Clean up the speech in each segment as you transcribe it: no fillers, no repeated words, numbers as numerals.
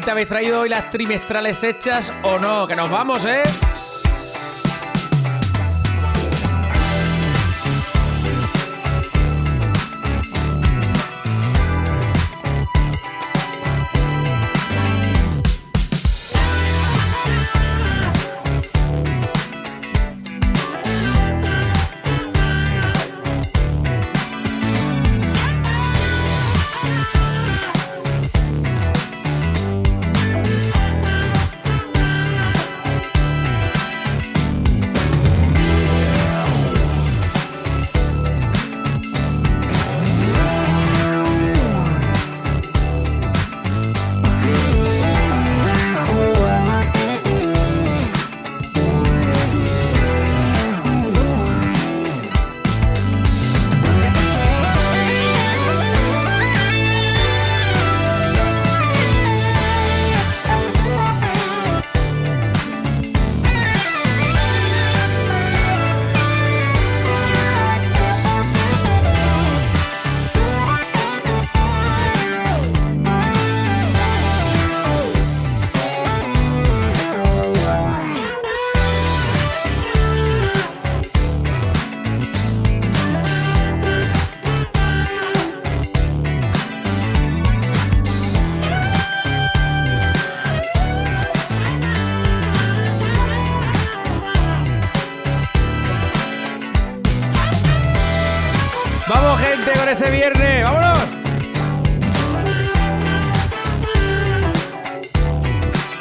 gente, ¿habéis traído hoy las trimestrales hechas o no? Que nos vamos, ¿eh? ¡Vamos, gente, con ese viernes! ¡Vámonos!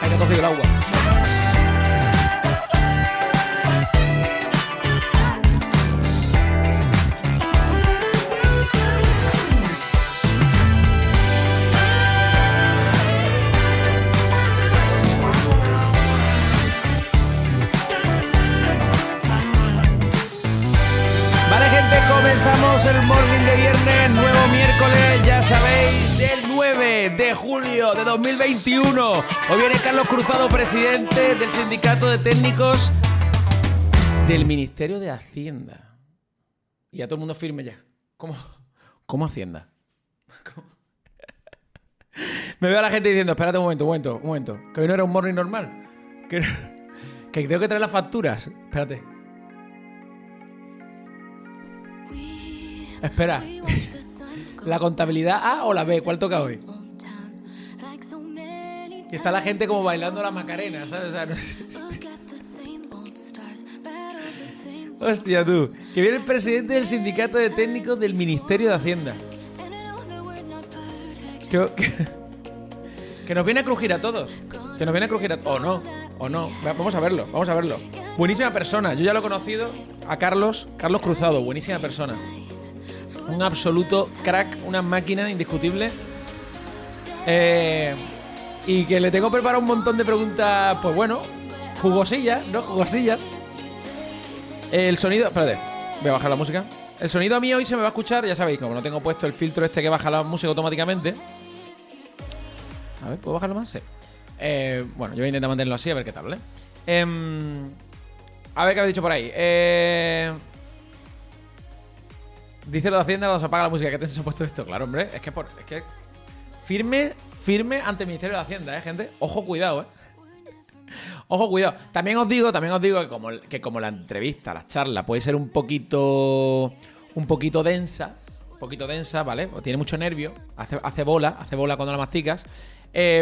Ahí te he cogido el agua. Comenzamos el morning de viernes, nuevo miércoles, ya sabéis, del 9 de julio de 2021. Hoy viene Carlos Cruzado, presidente del Sindicato de Técnicos del Ministerio de Hacienda. Y ya todo el mundo firme ya. ¿Cómo Hacienda? ¿Cómo? Me veo a la gente diciendo, espérate un momento, que hoy no era un morning normal. Que tengo que traer las facturas. Espérate. Espera, ¿la contabilidad A o la B? ¿Cuál toca hoy? Y está la gente como bailando la Macarena, ¿sabes? O sea, no sé. Hostia, tú. Que viene el presidente del Sindicato de Técnicos del Ministerio de Hacienda. Que nos viene a crujir a todos. Que nos viene a crujir a... O no. Vamos a verlo. Buenísima persona. Yo ya lo he conocido a Carlos Cruzado. Buenísima persona. Un absoluto crack, una máquina indiscutible. Y que le tengo preparado un montón de preguntas, pues bueno, jugosillas, ¿no? Jugosillas. El sonido... Espérate, voy a bajar la música. El sonido a mí hoy se me va a escuchar, ya sabéis, como no tengo puesto el filtro este que baja la música automáticamente. A ver, ¿puedo bajarlo más? Sí. Bueno, yo voy a intentar mantenerlo así, a ver qué tal, ¿vale? A ver qué habéis dicho por ahí. Dice lo de Hacienda cuando se apaga la música. ¿Qué te se ha puesto esto? Claro, hombre. Es que firme ante el Ministerio de Hacienda, gente. Ojo, cuidado, Ojo, cuidado. También os digo que como la entrevista, la charla puede ser un poquito densa. ¿Vale? O tiene mucho nervio. Hace bola cuando la masticas.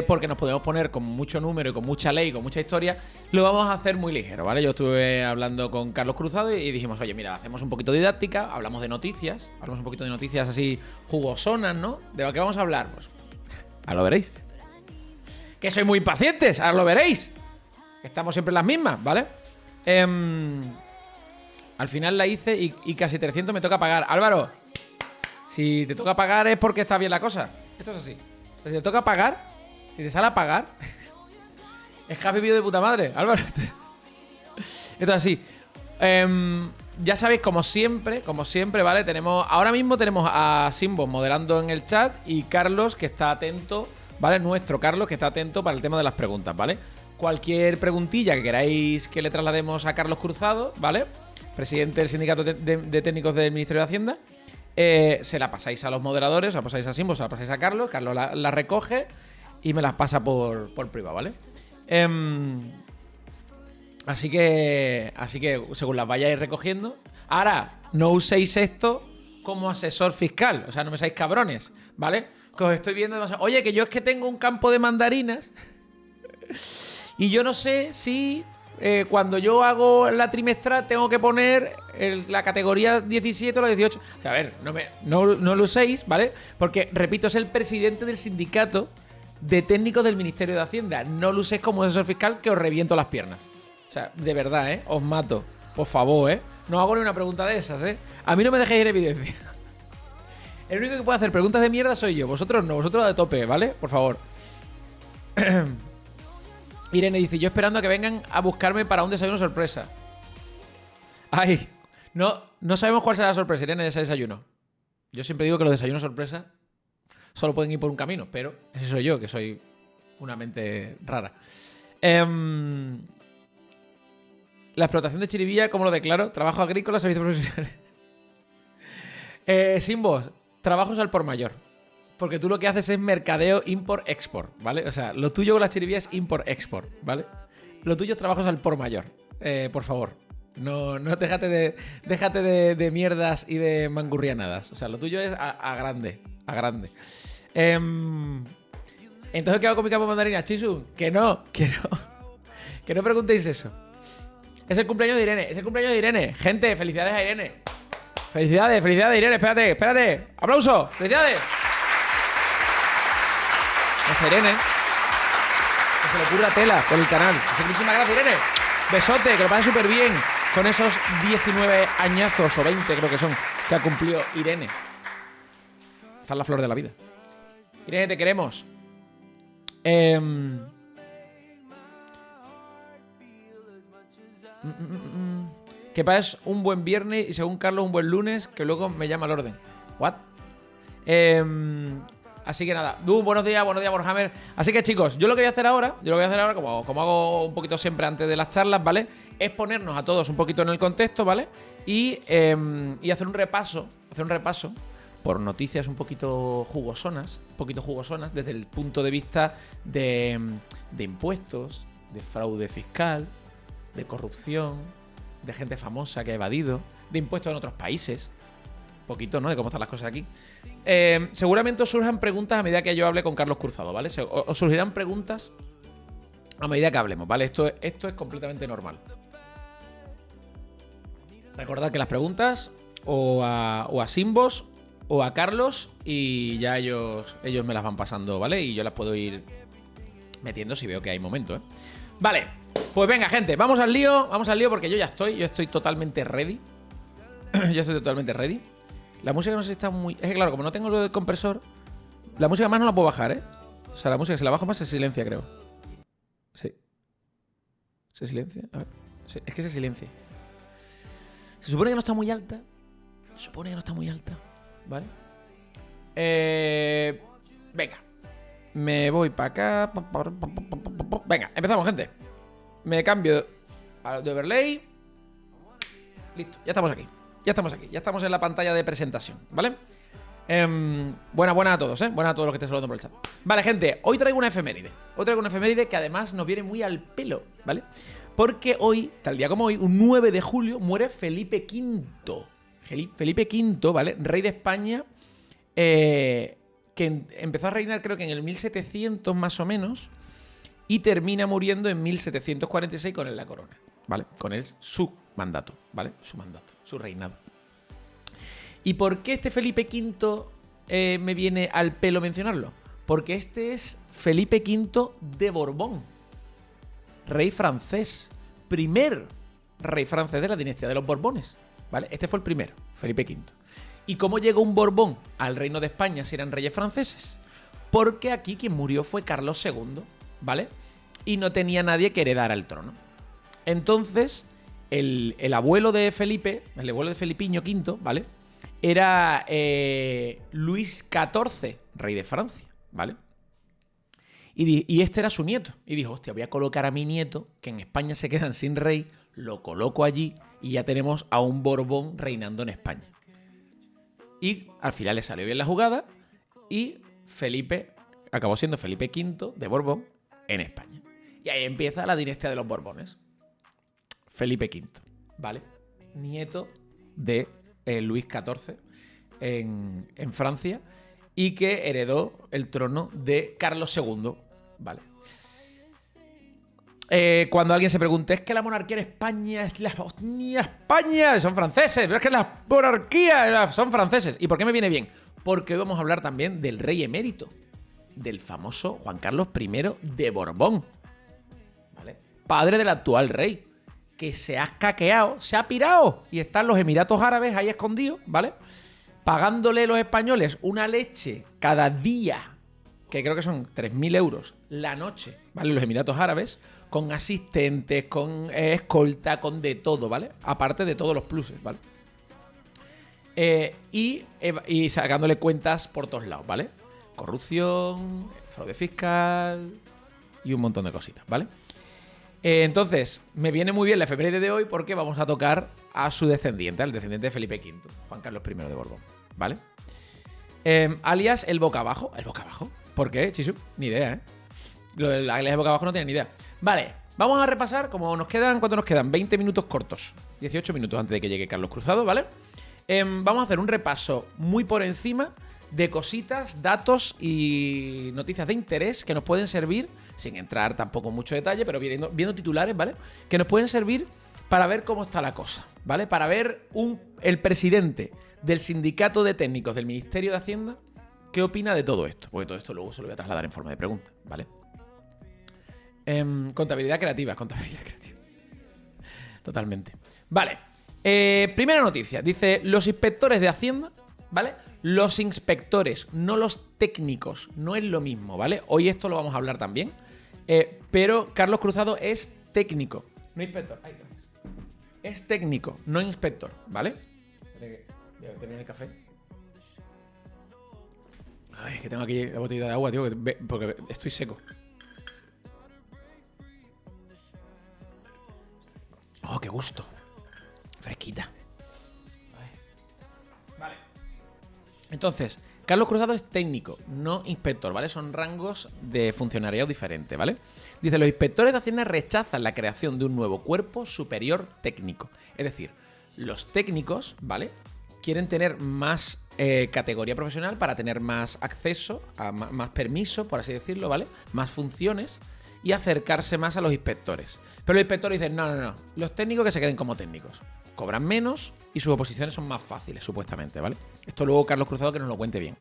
Porque nos podemos poner con mucho número y con mucha ley, con mucha historia. Lo vamos a hacer muy ligero, ¿vale? Yo estuve hablando con Carlos Cruzado y dijimos, oye, mira, hacemos un poquito de didáctica, hablamos de noticias, un poquito de noticias así jugosonas, ¿no? ¿De qué vamos a hablar? Pues, ahora lo veréis. Que sois muy impacientes, ahora lo veréis. Estamos siempre en las mismas, ¿vale? Al final la hice y casi 300 me toca pagar. Álvaro, si te toca pagar es porque está bien la cosa. Esto es así. O sea, si te toca pagar, si te sale a pagar, es que has vivido de puta madre, Álvaro. Esto es así. Ya sabéis, como siempre, ¿vale? Ahora mismo tenemos a Simbo moderando en el chat y Carlos, que está atento, ¿vale? Nuestro Carlos, que está atento para el tema de las preguntas, ¿vale? Cualquier preguntilla que queráis que le traslademos a Carlos Cruzado, ¿vale? Presidente del Sindicato de Técnicos del Ministerio de Hacienda, se la pasáis a los moderadores, se la pasáis a Simbo, se la pasáis a Carlos la recoge y me las pasa por privado, ¿vale? Así que según las vayáis recogiendo. Ahora, no uséis esto como asesor fiscal. O sea, no me seáis cabrones, ¿vale? Que os estoy viendo. Oye, que yo es que tengo un campo de mandarinas y yo no sé si cuando yo hago la trimestral tengo que poner la categoría 17 o la 18. O sea, a ver, no lo uséis, ¿vale? Porque, repito, es el presidente del sindicato de técnicos del Ministerio de Hacienda. No lo uséis como asesor fiscal, que os reviento las piernas. O sea, de verdad, ¿eh? Os mato. Por favor, ¿eh? No hago ni una pregunta de esas, ¿eh? A mí no me dejéis en evidencia. El único que puede hacer preguntas de mierda soy yo. Vosotros no, vosotros de tope, ¿vale? Por favor. Irene dice, yo esperando a que vengan a buscarme para un desayuno sorpresa. Ay, no sabemos cuál será la sorpresa, Irene, de ese desayuno. Yo siempre digo que los desayunos sorpresa solo pueden ir por un camino, pero ese soy yo, que soy una mente rara. La explotación de Chirivilla, ¿cómo lo declaro? Trabajo agrícola, servicios profesionales. Simbos, trabajos al por mayor. Porque tú lo que haces es mercadeo import-export, ¿vale? O sea, lo tuyo con las chirivías es import-export, ¿vale? Lo tuyo es trabajos al por mayor. Por favor. No déjate de mierdas y de mangurrianadas. O sea, lo tuyo es a grande. A grande. Entonces, ¿qué hago con mi campo de mandarina, Chisu? Que no. Que no preguntéis eso. Es el cumpleaños de Irene. Gente, felicidades a Irene. Felicidades, Irene. Espérate. ¡Aplauso! ¡Felicidades! Gracias, Irene. Que se le ocurra tela por el canal. Muchísimas gracias, Irene. Besote, que lo pase súper bien con esos 19 añazos o 20 creo que son que ha cumplido Irene. Está en la flor de la vida. Irene, te queremos. Que pases un buen viernes y según Carlos un buen lunes, que luego me llama al orden. ¿What? Así que nada, buenos días, Warhammer. Así que chicos, yo lo que voy a hacer ahora, como hago un poquito siempre antes de las charlas, ¿vale? Es ponernos a todos un poquito en el contexto, ¿vale? Y hacer un repaso por noticias un poquito jugosonas desde el punto de vista de impuestos, de fraude fiscal, de corrupción, de gente famosa que ha evadido, de impuestos en otros países. Un poquito, ¿no? De cómo están las cosas aquí. Seguramente os surjan preguntas a medida que yo hable con Carlos Cruzado, ¿vale? Os surgirán preguntas a medida que hablemos, ¿vale? Esto es completamente normal. Recordad que las preguntas o a Simbos o a Carlos y ya ellos me las van pasando, ¿vale? Y yo las puedo ir metiendo si veo que hay momento, ¿eh? Vale, pues venga, gente, vamos al lío porque yo estoy totalmente ready. La música no sé si está muy... Es que claro, como no tengo lo del compresor, la música más no la puedo bajar, ¿eh? O sea, la música, si la bajo más se silencia, creo. Sí. ¿Se silencia? A ver. Sí, es que se silencia. Se supone que no está muy alta. ¿Vale? Venga. Me voy para acá. Venga, empezamos, gente. Me cambio de overlay. Listo, ya estamos aquí. Ya estamos en la pantalla de presentación, ¿vale? Buenas a todos, ¿eh? Buenas a todos los que estén saludando por el chat. Vale, gente, hoy traigo una efeméride. Que además nos viene muy al pelo, ¿vale? Porque hoy, tal día como hoy, un 9 de julio, muere Felipe V. Felipe V, ¿vale? Rey de España, que empezó a reinar creo que en el 1700 más o menos, y termina muriendo en 1746 con él la corona, ¿vale? Con él su mandato, ¿vale? Su reinado. ¿Y por qué este Felipe V me viene al pelo mencionarlo? Porque este es Felipe V de Borbón, rey francés, primer rey francés de la dinastía de los Borbones, ¿vale? Este fue el primero, Felipe V. ¿Y cómo llegó un Borbón al reino de España si eran reyes franceses? Porque aquí quien murió fue Carlos II, ¿vale? Y no tenía nadie que heredara el trono. Entonces, el abuelo de Felipe, el abuelo de Felipiño V, ¿vale? Era Luis XIV, rey de Francia, ¿vale? Y este era su nieto. Y dijo, hostia, voy a colocar a mi nieto, que en España se quedan sin rey, lo coloco allí y ya tenemos a un Borbón reinando en España. Y al final le salió bien la jugada y Felipe acabó siendo Felipe V de Borbón en España. Y ahí empieza la dinastía de los Borbones. Felipe V, ¿vale? Nieto de Luis XIV en Francia y que heredó el trono de Carlos II, ¿vale? Cuando alguien se pregunte, ¿es que la monarquía en España es la España? Son franceses, pero es que la monarquía son franceses. ¿Y por qué me viene bien? Porque hoy vamos a hablar también del rey emérito, del famoso Juan Carlos I de Borbón, ¿vale? Padre del actual rey, que se ha escaqueado, se ha pirado y están los Emiratos Árabes ahí escondidos, ¿vale? Pagándole los españoles una leche cada día, que creo que son 3.000 euros la noche, ¿vale? Los Emiratos Árabes, con asistentes, con escolta, con de todo, ¿vale? Aparte de todos los pluses, ¿vale? Y sacándole cuentas por todos lados, ¿vale? Corrupción, fraude fiscal y un montón de cositas, ¿vale? Entonces, me viene muy bien la efeméride de hoy porque vamos a tocar a su descendiente, al descendiente de Felipe V, Juan Carlos I de Borbón, ¿vale? Alias el boca abajo. ¿El boca abajo? ¿Por qué, Chisu? Ni idea, ¿eh? Lo del alias el boca abajo no tiene ni idea. Vale, vamos a repasar, como nos quedan, ¿cuánto nos quedan? 20 minutos cortos, 18 minutos antes de que llegue Carlos Cruzado, ¿vale? Vamos a hacer un repaso muy por encima de cositas, datos y noticias de interés que nos pueden servir, sin entrar tampoco en mucho detalle, pero viendo titulares, ¿vale? Que nos pueden servir para ver cómo está la cosa, ¿vale? Para ver el presidente del sindicato de técnicos del Ministerio de Hacienda qué opina de todo esto, porque todo esto luego se lo voy a trasladar en forma de pregunta, ¿vale? Contabilidad creativa. Totalmente. Vale. Primera noticia. Dice, los inspectores de Hacienda, ¿vale? Los inspectores, no los técnicos. No es lo mismo, ¿vale? Hoy esto lo vamos a hablar también. Pero Carlos Cruzado es técnico, no inspector. Ay, es técnico, no inspector, ¿vale? Voy a tener el café. Ay, que tengo aquí la botellita de agua, tío, porque estoy seco. Oh, qué gusto. Fresquita. Vale. Entonces, Carlos Cruzado es técnico, no inspector, ¿vale? Son rangos de funcionariado diferentes, ¿vale? Dice, los inspectores de Hacienda rechazan la creación de un nuevo cuerpo superior técnico. Es decir, los técnicos, ¿vale? Quieren tener más categoría profesional para tener más acceso, más permiso, por así decirlo, ¿vale? Más funciones y acercarse más a los inspectores. Pero los inspectores dicen, no, los técnicos que se queden como técnicos. Cobran menos y sus oposiciones son más fáciles, supuestamente, ¿vale? Esto luego Carlos Cruzado que nos lo cuente bien,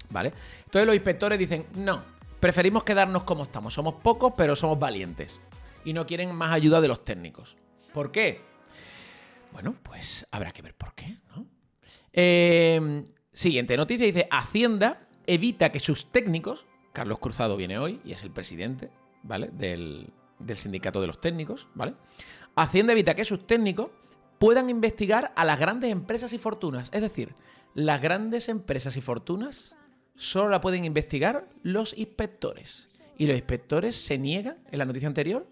¿vale? Entonces los inspectores dicen, no, preferimos quedarnos como estamos. Somos pocos, pero somos valientes. Y no quieren más ayuda de los técnicos. ¿Por qué? Bueno, pues habrá que ver por qué, ¿no? Siguiente noticia, dice, Hacienda evita que sus técnicos, Carlos Cruzado viene hoy y es el presidente, ¿vale? Del sindicato de los técnicos, ¿vale? Hacienda evita que sus técnicos puedan investigar a las grandes empresas y fortunas. Es decir, las grandes empresas y fortunas solo la pueden investigar los inspectores. Y los inspectores se niegan, en la noticia anterior,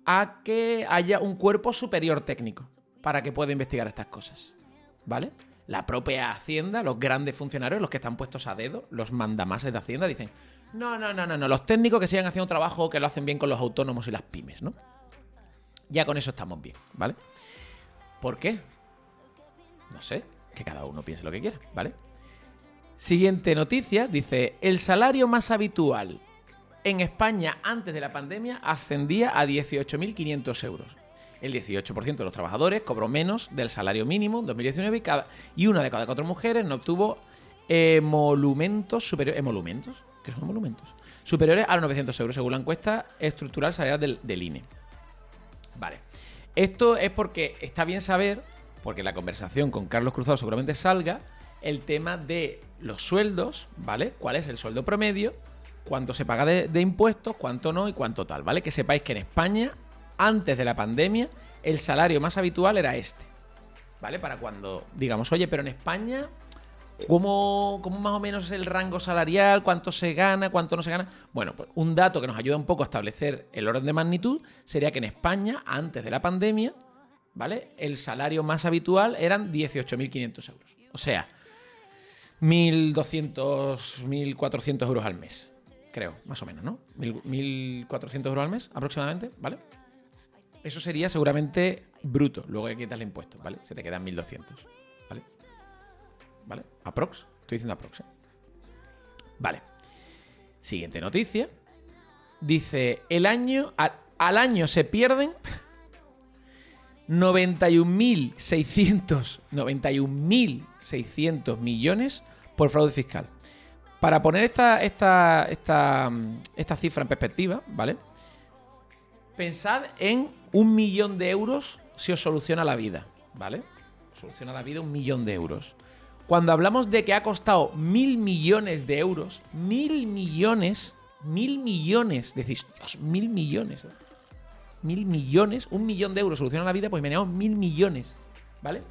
a que haya un cuerpo superior técnico para que pueda investigar estas cosas, ¿vale? La propia Hacienda, los grandes funcionarios, los que están puestos a dedo, los mandamases de Hacienda, dicen, no, los técnicos que sigan haciendo trabajo que lo hacen bien con los autónomos y las pymes, ¿no? Ya con eso estamos bien, ¿vale? ¿Por qué? No sé, que cada uno piense lo que quiera, ¿vale? Siguiente noticia, dice, el salario más habitual en España antes de la pandemia ascendía a 18.500 euros. El 18% de los trabajadores cobró menos del salario mínimo en 2019 y una de cada 4 mujeres no obtuvo emolumentos superiores. ¿Emolumentos? ¿Qué son emolumentos? Superiores a los 900 euros, según la encuesta estructural salarial del INE. Vale. Esto es porque está bien saber, porque la conversación con Carlos Cruzado seguramente salga, el tema de los sueldos, ¿vale? ¿Cuál es el sueldo promedio? ¿Cuánto se paga de impuestos? ¿Cuánto no? Y cuánto tal, ¿vale? Que sepáis que en España, antes de la pandemia, el salario más habitual era este, ¿vale? Para cuando digamos, oye, pero en España, ¿cómo más o menos es el rango salarial? ¿Cuánto se gana? ¿Cuánto no se gana? Bueno, pues un dato que nos ayuda un poco a establecer el orden de magnitud sería que en España, antes de la pandemia, ¿vale? El salario más habitual eran 18.500 euros. O sea, 1.200, 1.400 euros al mes. Creo, más o menos, ¿no? 1.400 euros al mes, aproximadamente, ¿vale? Eso sería seguramente bruto. Luego hay que quitarle impuestos, ¿vale? Se te quedan 1.200, ¿vale? ¿Vale? Aprox. Estoy diciendo aprox, ¿eh? Vale. Siguiente noticia. Dice, al año se pierden 91.600 millones por fraude fiscal. Para poner esta cifra en perspectiva, ¿vale? Pensad en 1 millón de euros si os soluciona la vida, ¿vale? Soluciona la vida 1 millón de euros. Cuando hablamos de que ha costado 1.000 millones de euros, 1.000 millones, decís, Dios, 1.000 millones, ¿eh? 1.000 millones, 1 millón de euros soluciona la vida, pues imaginamos 1.000 millones, ¿vale?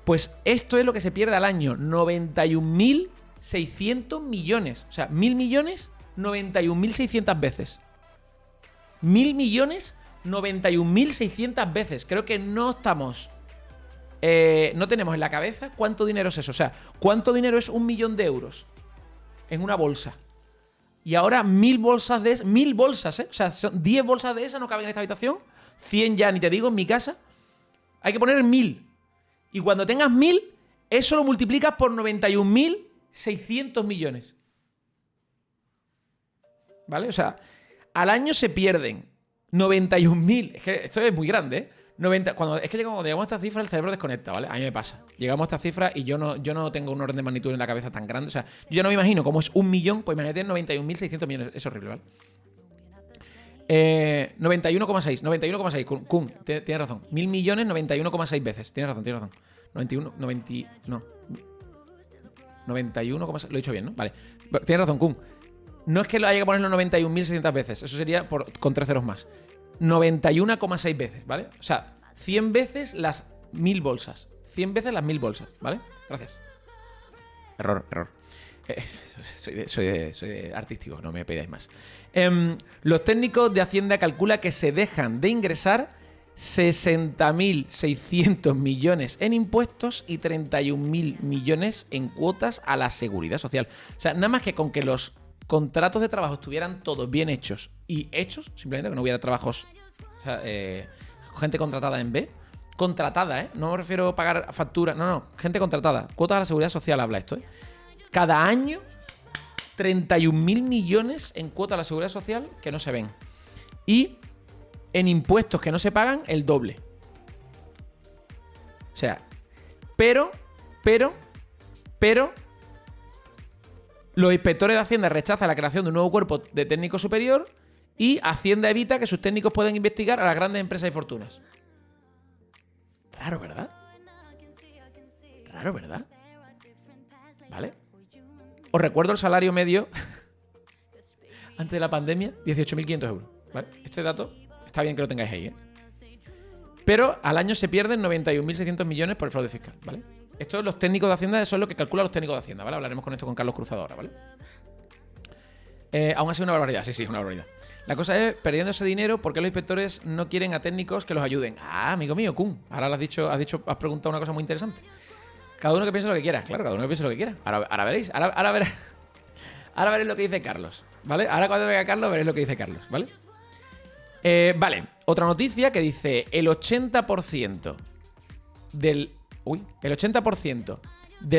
Pues esto es lo que se pierde al año, 91.600 millones. O sea, 1.000 millones, 91.600 veces. 1.000 millones, 91.600 veces. Creo que no estamos... no tenemos en la cabeza cuánto dinero es eso. O sea, cuánto dinero es 1 millón de euros en una bolsa. Y ahora 1.000 bolsas de esas, 1.000 bolsas, ¿eh? O sea, son 10 bolsas de esas no caben en esta habitación. 100 ya, ni te digo, en mi casa. Hay que poner 1.000. Y cuando tengas 1.000, eso lo multiplicas por 91.600 millones. ¿Vale? O sea, al año se pierden 91.000. Es que esto es muy grande, ¿eh? Cuando llegamos a esta cifra, el cerebro desconecta, ¿vale? A mí me pasa. Llegamos a esta cifra y yo no tengo un orden de magnitud en la cabeza tan grande. O sea, yo ya no me imagino cómo es 1 millón, pues imagínate 91.600 millones. Es horrible, ¿vale? 91,6. Kun, tienes razón. 1.000 millones, 91,6 veces. Tienes razón. 91,6. Lo he dicho bien, ¿no? Vale. Tienes razón, Kun. No es que lo haya que ponerlo 91.600 veces. Eso sería con 3 ceros más. 91,6 veces, ¿vale? O sea, 100 veces las 1.000 bolsas. 100 veces las 1.000 bolsas, ¿vale? Gracias. Error. Soy de artístico, no me pidáis más. Los técnicos de Hacienda calculan que se dejan de ingresar 60.600 millones en impuestos y 31.000 millones en cuotas a la seguridad social. O sea, nada más que con que los contratos de trabajo estuvieran todos bien hechos y hechos, simplemente que no hubiera trabajos, o sea, gente contratada en B, contratada, no me refiero a pagar factura, no, gente contratada, cuotas a la seguridad social habla esto, cada año 31.000 millones en cuotas a la seguridad social que no se ven y en impuestos que no se pagan el doble. O sea, pero los inspectores de Hacienda rechazan la creación de un nuevo cuerpo de técnico superior y Hacienda evita que sus técnicos puedan investigar a las grandes empresas y fortunas. Raro, ¿verdad? ¿Vale? Os recuerdo el salario medio antes de la pandemia, 18.500 euros. ¿Vale? Este dato está bien que lo tengáis ahí, ¿eh? Pero al año se pierden 91.600 millones por el fraude fiscal, ¿vale? Esto los técnicos de Hacienda, eso es lo que calculan los técnicos de Hacienda, ¿vale? Hablaremos con esto con Carlos Cruzado ahora, ¿vale? Aún así una barbaridad, sí, una barbaridad. La cosa es, perdiendo ese dinero, ¿por qué los inspectores no quieren a técnicos que los ayuden? Ah, amigo mío, Kun, ahora has preguntado una cosa muy interesante. Cada uno que piense lo que quiera, claro, cada uno que piense lo que quiera. Ahora veréis, ahora veréis lo que dice Carlos, ¿vale? Ahora cuando venga Carlos veréis lo que dice Carlos, ¿vale? Vale, otra noticia que dice el 80% del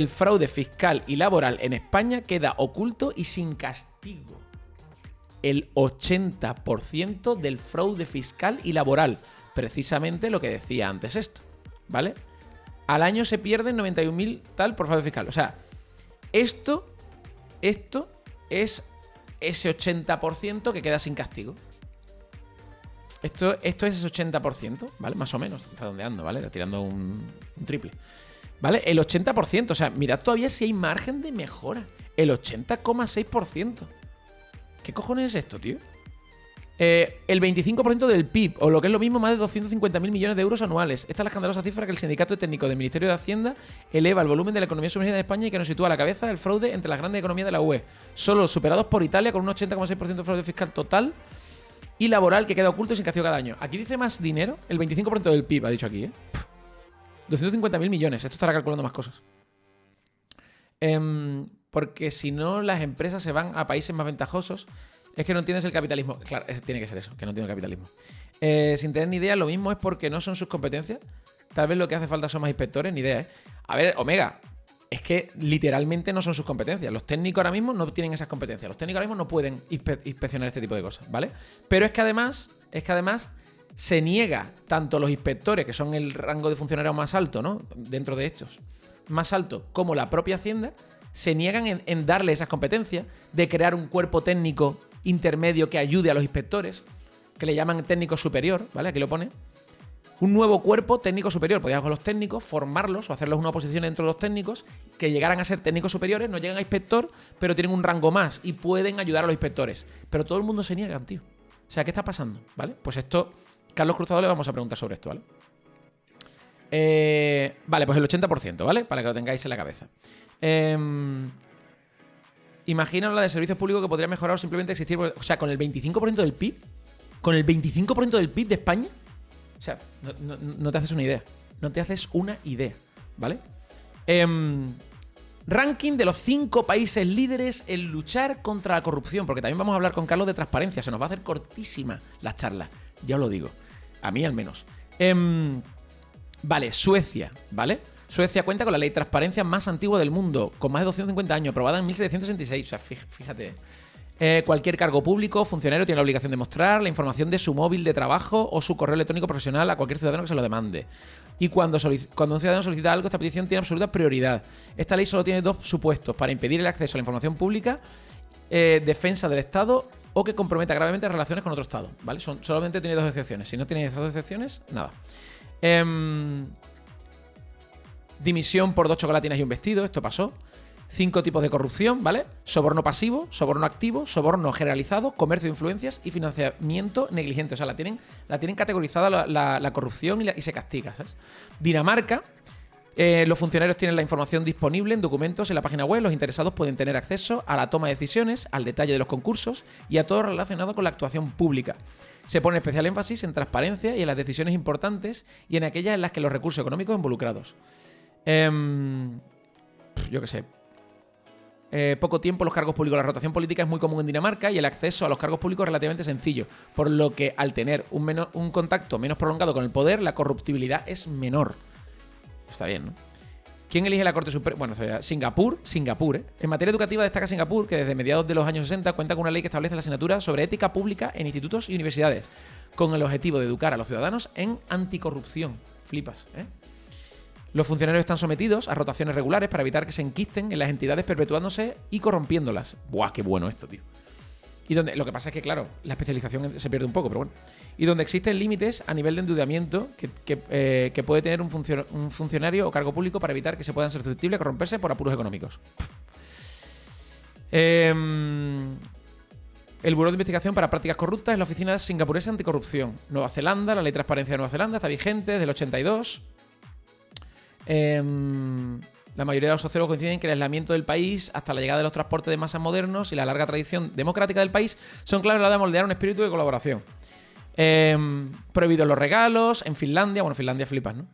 fraude fiscal y laboral en España queda oculto y sin castigo. El 80% del fraude fiscal y laboral. Precisamente lo que decía antes esto, ¿vale? Al año se pierden 91.000 tal por fraude fiscal. O sea, esto es ese 80% que queda sin castigo. Esto es ese 80%, ¿vale? Más o menos, redondeando, ¿vale? Tirando un triple. ¿Vale? El 80%, o sea, mirad todavía si hay margen de mejora. El 80,6%. ¿Qué cojones es esto, tío? El 25% del PIB, o lo que es lo mismo, más de 250.000 millones de euros anuales. Esta es la escandalosa cifra que el Sindicato Técnico del Ministerio de Hacienda eleva el volumen de la economía sumergida de España y que nos sitúa a la cabeza del fraude entre las grandes economías de la UE. Solo superados por Italia con un 80,6% de fraude fiscal total y laboral que queda oculto y sin castigo cada año. Aquí dice más dinero, el 25% del PIB, ha dicho aquí, 250.000 millones. Esto estará calculando más cosas. Porque si no, las empresas se van a países más ventajosos. Es que no entiendes el capitalismo. Claro, tiene que ser eso, que no entiendo el capitalismo. Sin tener ni idea, lo mismo es porque no son sus competencias. Tal vez lo que hace falta son más inspectores, ni idea, ¿eh? A ver, Omega, es que literalmente no son sus competencias. Los técnicos ahora mismo no tienen esas competencias. Los técnicos ahora mismo no pueden inspeccionar este tipo de cosas, ¿vale? Pero es que además se niega tanto los inspectores, que son el rango de funcionario más alto, ¿no? Dentro de estos, más alto, como la propia Hacienda, se niegan en darle esas competencias de crear un cuerpo técnico intermedio que ayude a los inspectores, que le llaman técnico superior, ¿vale? Aquí lo pone. Un nuevo cuerpo técnico superior. Podríamos con los técnicos formarlos o hacerlos una oposición dentro de los técnicos que llegaran a ser técnicos superiores, no llegan a inspector, pero tienen un rango más y pueden ayudar a los inspectores. Pero todo el mundo se niega, tío. O sea, ¿qué está pasando? ¿Vale? Pues esto, Carlos Cruzado le vamos a preguntar sobre esto, ¿vale? Vale, pues el 80%, ¿vale? Para que lo tengáis en la cabeza. Imagina la de servicios públicos que podría mejorar o simplemente existir. O sea, con el 25% del PIB. Con el 25% del PIB de España. O sea, no te haces una idea. No te haces una idea, ¿vale? Ranking de los 5 países líderes en luchar contra la corrupción. Porque también vamos a hablar con Carlos de transparencia. Se nos va a hacer cortísima la charla. Ya os lo digo. A mí al menos. Vale, Suecia, ¿vale? Suecia cuenta con la ley de transparencia más antigua del mundo, con más de 250 años, aprobada en 1766. O sea, fíjate. Cualquier cargo público, funcionario, tiene la obligación de mostrar la información de su móvil de trabajo o su correo electrónico profesional a cualquier ciudadano que se lo demande. Y cuando un ciudadano solicita algo, esta petición tiene absoluta prioridad. Esta ley solo tiene 2 supuestos: para impedir el acceso a la información pública, defensa del Estado o que comprometa gravemente relaciones con otro Estado, ¿vale? Solamente tiene 2 excepciones. Si no tiene esas 2 excepciones, nada. Dimisión por 2 chocolatinas y un vestido, esto pasó. 5 tipos de corrupción, ¿vale? Soborno pasivo, soborno activo, soborno generalizado, comercio de influencias y financiamiento negligente. O sea, la tienen categorizada la corrupción y se castiga, ¿sabes? Dinamarca, los funcionarios tienen la información disponible en documentos en la página web. Los interesados pueden tener acceso a la toma de decisiones, al detalle de los concursos y a todo relacionado con la actuación pública. Se pone especial énfasis en transparencia y en las decisiones importantes y en aquellas en las que los recursos económicos involucrados. Yo qué sé. Poco tiempo los cargos públicos. La rotación política es muy común en Dinamarca y el acceso a los cargos públicos es relativamente sencillo, por lo que al tener un contacto menos prolongado con el poder, la corruptibilidad es menor. Está bien, ¿no? ¿Quién elige la Corte Suprema? Bueno, Singapur, ¿eh? En materia educativa destaca Singapur, que desde mediados de los años 60 cuenta con una ley que establece la asignatura sobre ética pública en institutos y universidades, con el objetivo de educar a los ciudadanos en anticorrupción. Flipas, ¿eh? Los funcionarios están sometidos a rotaciones regulares para evitar que se enquisten en las entidades perpetuándose y corrompiéndolas. Buah, qué bueno esto, tío. Y donde, lo que pasa es que, claro, la especialización se pierde un poco, pero bueno. Y donde existen límites a nivel de endeudamiento que puede tener un funcionario o cargo público para evitar que se puedan ser susceptibles de corromperse por apuros económicos. El Buró de Investigación para Prácticas Corruptas es la Oficina Singapuresa Anticorrupción. Nueva Zelanda, la Ley de Transparencia de Nueva Zelanda está vigente desde el 82. La mayoría de los sociólogos coinciden que el aislamiento del país hasta la llegada de los transportes de masas modernos y la larga tradición democrática del país son claves a la hora de moldear un espíritu de colaboración. Prohibidos los regalos. En Finlandia, bueno, Finlandia flipas, ¿no?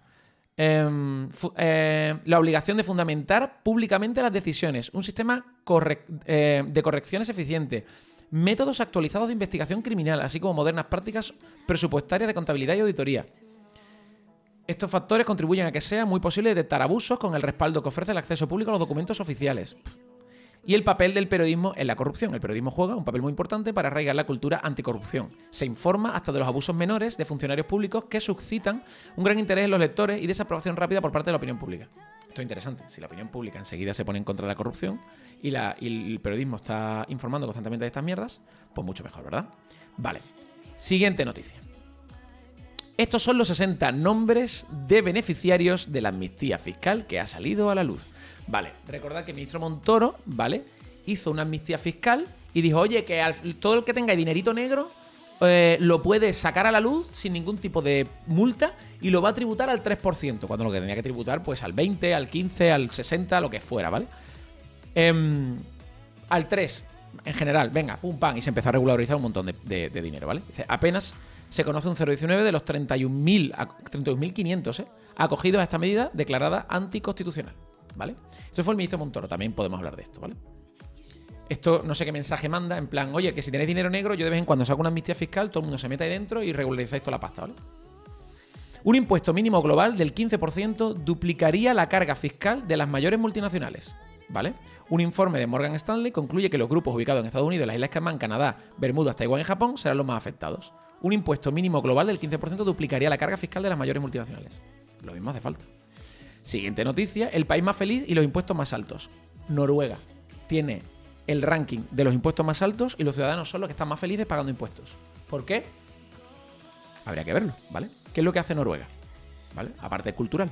La obligación de fundamentar públicamente las decisiones. Un sistema de correcciones eficiente. Métodos actualizados de investigación criminal, así como modernas prácticas presupuestarias de contabilidad y auditoría. Estos factores contribuyen a que sea muy posible detectar abusos con el respaldo que ofrece el acceso público a los documentos oficiales. Y el papel del periodismo en la corrupción. El periodismo juega un papel muy importante para arraigar la cultura anticorrupción. Se informa hasta de los abusos menores de funcionarios públicos que suscitan un gran interés en los lectores y desaprobación rápida por parte de la opinión pública. Esto es interesante. Si la opinión pública enseguida se pone en contra de la corrupción y el periodismo está informando constantemente de estas mierdas, pues mucho mejor, ¿verdad? Vale. Siguiente noticia. Estos son los 60 nombres de beneficiarios de la amnistía fiscal que ha salido a la luz. Vale, recordad que el ministro Montoro, ¿vale?, hizo una amnistía fiscal y dijo, oye, que todo el que tenga dinerito negro lo puede sacar a la luz sin ningún tipo de multa y lo va a tributar al 3%, cuando lo que tenía que tributar pues al 20, al 15, al 60, lo que fuera, ¿vale? Al 3, en general, venga, pum, pam, y se empezó a regularizar un montón de dinero, ¿vale? Dice, apenas se conoce un 0,19 de los 31.500 acogidos a esta medida declarada anticonstitucional. ¿vale? Esto fue el ministro Montoro, también podemos hablar de esto, ¿vale? Esto no sé qué mensaje manda, en plan, oye, que si tenéis dinero negro, yo de vez en cuando saco una amnistía fiscal, todo el mundo se mete ahí dentro y regularizáis toda la pasta, ¿vale? Un impuesto mínimo global del 15% duplicaría la carga fiscal de las mayores multinacionales, ¿vale? Un informe de Morgan Stanley concluye que los grupos ubicados en Estados Unidos, las Islas Caimán, Canadá, Bermudas, Taiwán y Japón serán los más afectados. Un impuesto mínimo global del 15% duplicaría la carga fiscal de las mayores multinacionales. Lo mismo hace falta. Siguiente noticia, el país más feliz y los impuestos más altos. Noruega tiene el ranking de los impuestos más altos y los ciudadanos son los que están más felices pagando impuestos. ¿Por qué? Habría que verlo, ¿vale? ¿Qué es lo que hace Noruega? ¿Vale? Aparte de cultural.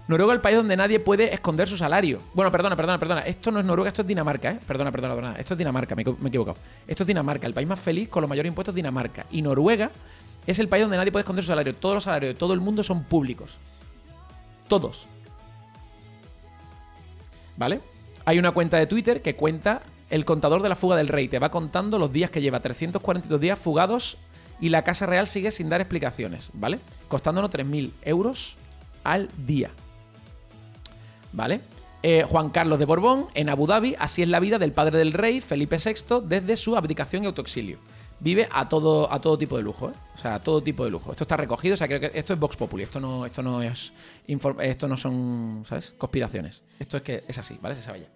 Noruega es el país donde nadie puede esconder su salario. Bueno, perdona. Esto no es Noruega, esto es Dinamarca, ¿eh? Perdona. Esto es Dinamarca, me he equivocado. Esto es Dinamarca, el país más feliz con los mayores impuestos es Dinamarca. Y Noruega es el país donde nadie puede esconder su salario. Todos los salarios de todo el mundo son públicos. Todos. ¿Vale? Hay una cuenta de Twitter que cuenta el contador de la fuga del rey. Te va contando los días que lleva, 342 días fugados, y la Casa Real sigue sin dar explicaciones, ¿vale? Costándonos 3.000 euros al día. ¿Vale? Juan Carlos de Borbón, en Abu Dhabi, así es la vida del padre del rey, Felipe VI, desde su abdicación y autoexilio. Vive a todo tipo de lujo, ¿eh? O sea, a todo tipo de lujo. Esto está recogido, o sea, creo que esto es Vox Populi, esto no son, ¿sabes? Conspiraciones. Esto es que es así, ¿vale? Se sabe ya.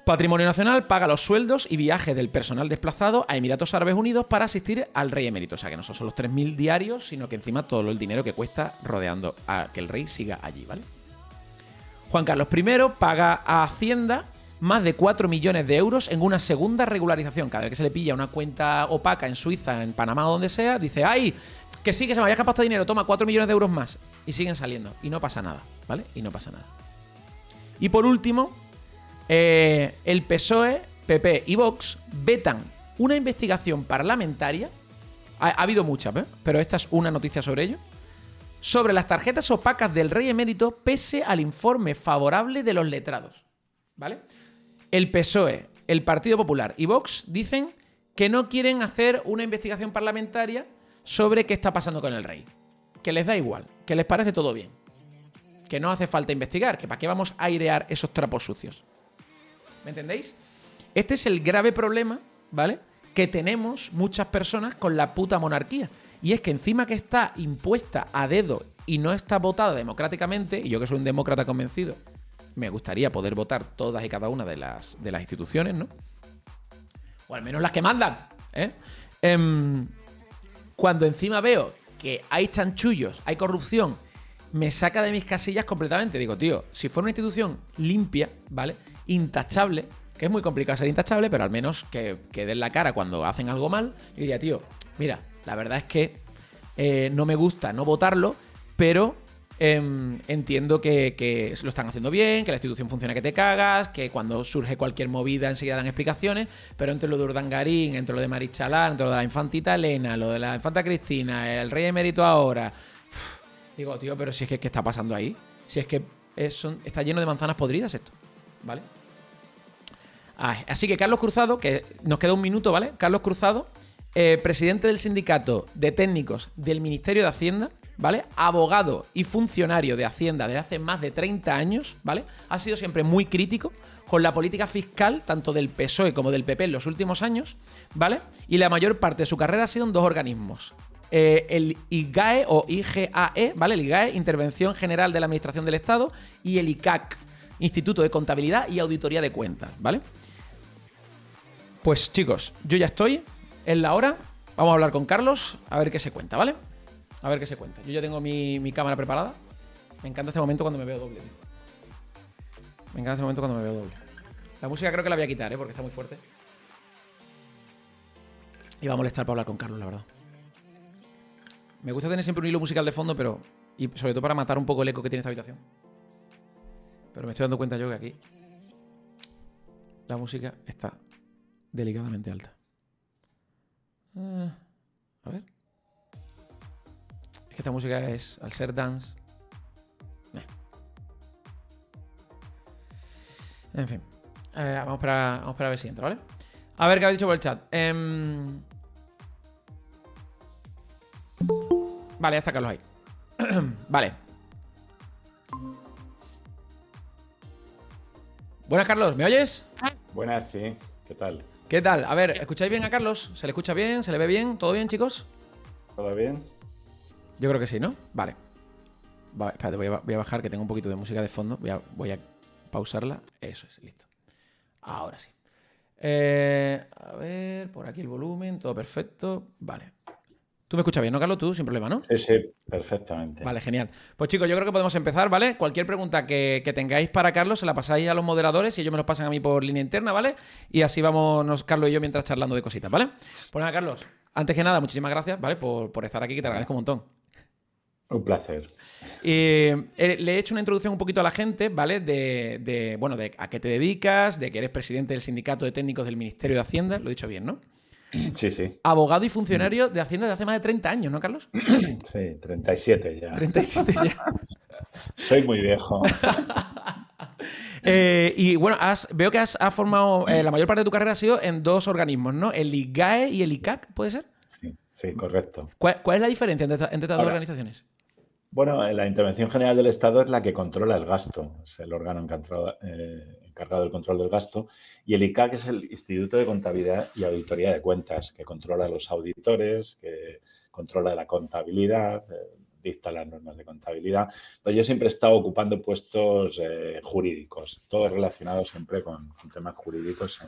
Patrimonio Nacional paga los sueldos y viajes del personal desplazado a Emiratos Árabes Unidos para asistir al rey emérito. O sea, que no son los 3.000 diarios, sino que encima todo el dinero que cuesta rodeando a que el rey siga allí, ¿vale? Juan Carlos I paga a Hacienda más de 4 millones de euros en una segunda regularización. Cada vez que se le pilla una cuenta opaca en Suiza, en Panamá o donde sea, dice, ¡ay! Que sí, que se me había escapado este dinero, toma 4 millones de euros más. Y siguen saliendo. Y no pasa nada, ¿vale? Y no pasa nada. Y por último, el PSOE, PP y Vox vetan una investigación parlamentaria. Ha habido muchas, ¿eh? Pero esta es una noticia sobre ello. Sobre las tarjetas opacas del rey emérito pese al informe favorable de los letrados, ¿vale? El PSOE, el Partido Popular y Vox dicen que no quieren hacer una investigación parlamentaria sobre qué está pasando con el rey. Que les da igual, que les parece todo bien. Que no hace falta investigar, que para qué vamos a airear esos trapos sucios. ¿Me entendéis? Este es el grave problema, ¿vale?, que tenemos muchas personas con la puta monarquía. Y es que encima que está impuesta a dedo y no está votada democráticamente, y yo que soy un demócrata convencido, me gustaría poder votar todas y cada una de las instituciones, ¿no? O al menos las que mandan, ¿eh? Cuando encima veo que hay chanchullos, hay corrupción, me saca de mis casillas completamente. Digo, tío, si fuera una institución limpia, ¿vale?, intachable, que es muy complicado ser intachable, pero al menos que den la cara cuando hacen algo mal, yo diría, tío, mira, la verdad es que no me gusta no votarlo, pero entiendo que lo están haciendo bien, que la institución funciona que te cagas, que cuando surge cualquier movida enseguida dan explicaciones, pero entre lo de Urdangarín, entre lo de Marichalá, entre lo de la infantita Elena, lo de la infanta Cristina, el rey emérito ahora, digo, tío, pero si es que ¿qué está pasando ahí? Si es que está lleno de manzanas podridas esto, ¿vale? Así que Carlos Cruzado, que nos queda un minuto, ¿vale? Carlos Cruzado, presidente del sindicato de técnicos del Ministerio de Hacienda, ¿vale? Abogado y funcionario de Hacienda desde hace más de 30 años, ¿vale? Ha sido siempre muy crítico con la política fiscal, tanto del PSOE como del PP en los últimos años, ¿vale? Y la mayor parte de su carrera ha sido en dos organismos. El IGAE o IGAE, ¿vale? El IGAE, Intervención General de la Administración del Estado, y el ICAC, Instituto de Contabilidad y Auditoría de Cuentas, ¿vale? Pues chicos, yo ya estoy en la hora. Vamos a hablar con Carlos, a ver qué se cuenta, ¿vale? A ver qué se cuenta. Yo ya tengo mi cámara preparada. Me encanta este momento cuando me veo doble, tío. Me encanta este momento cuando me veo doble. La música creo que la voy a quitar, porque está muy fuerte. Y va a molestar para hablar con Carlos, la verdad. Me gusta tener siempre un hilo musical de fondo, pero... Y sobre todo para matar un poco el eco que tiene esta habitación. Pero me estoy dando cuenta yo que aquí la música está delicadamente alta. A ver. Es que esta música es, al ser dance... En fin. Vamos a esperar a ver si entra, ¿vale? A ver qué habéis dicho por el chat. Vale, ya está Carlos ahí. Vale. Buenas, Carlos, ¿me oyes? Buenas, sí. ¿Qué tal? ¿Qué tal? A ver, ¿escucháis bien a Carlos? ¿Se le escucha bien? ¿Se le ve bien? ¿Todo bien, chicos? ¿Todo bien? Yo creo que sí, ¿no? Vale. Espérate, voy a bajar que tengo un poquito de música de fondo. Voy a pausarla. Eso es, listo. Ahora sí. A ver, por aquí el volumen, todo perfecto. Vale. Tú me escuchas bien, ¿no, Carlos? Tú, sin problema, ¿no? Sí, sí, perfectamente. Vale, genial. Pues chicos, yo creo que podemos empezar, ¿vale? Cualquier pregunta que tengáis para Carlos se la pasáis a los moderadores y ellos me los pasan a mí por línea interna, ¿vale? Y así vamos, Carlos y yo, mientras charlando de cositas, ¿vale? Pues nada, Carlos, antes que nada, muchísimas gracias, ¿vale? Por estar aquí, que te Nada, agradezco un montón. un placer. Le he hecho una introducción un poquito a la gente, ¿vale? Bueno, de a qué te dedicas, de que eres presidente del Sindicato de Técnicos del Ministerio de Hacienda, lo he dicho bien, ¿no? Sí, sí. Abogado y funcionario de Hacienda de hace más de 30 años, ¿no, Carlos? Sí, 37 ya. 37 ya. Soy muy viejo. Y bueno, veo que has formado, la mayor parte de tu carrera ha sido en dos organismos, ¿no? El IGAE y el ICAC, ¿puede ser? Sí, sí, correcto. ¿Cuál es la diferencia entre estas dos Ahora, organizaciones? bueno, la Intervención General del Estado es la que controla el gasto, es el órgano encargado del control del gasto, y el ICAC es el Instituto de Contabilidad y Auditoría de Cuentas, que controla a los auditores, que controla la contabilidad, dicta las normas de contabilidad. Pero yo siempre he estado ocupando puestos jurídicos, todos relacionados siempre con temas jurídicos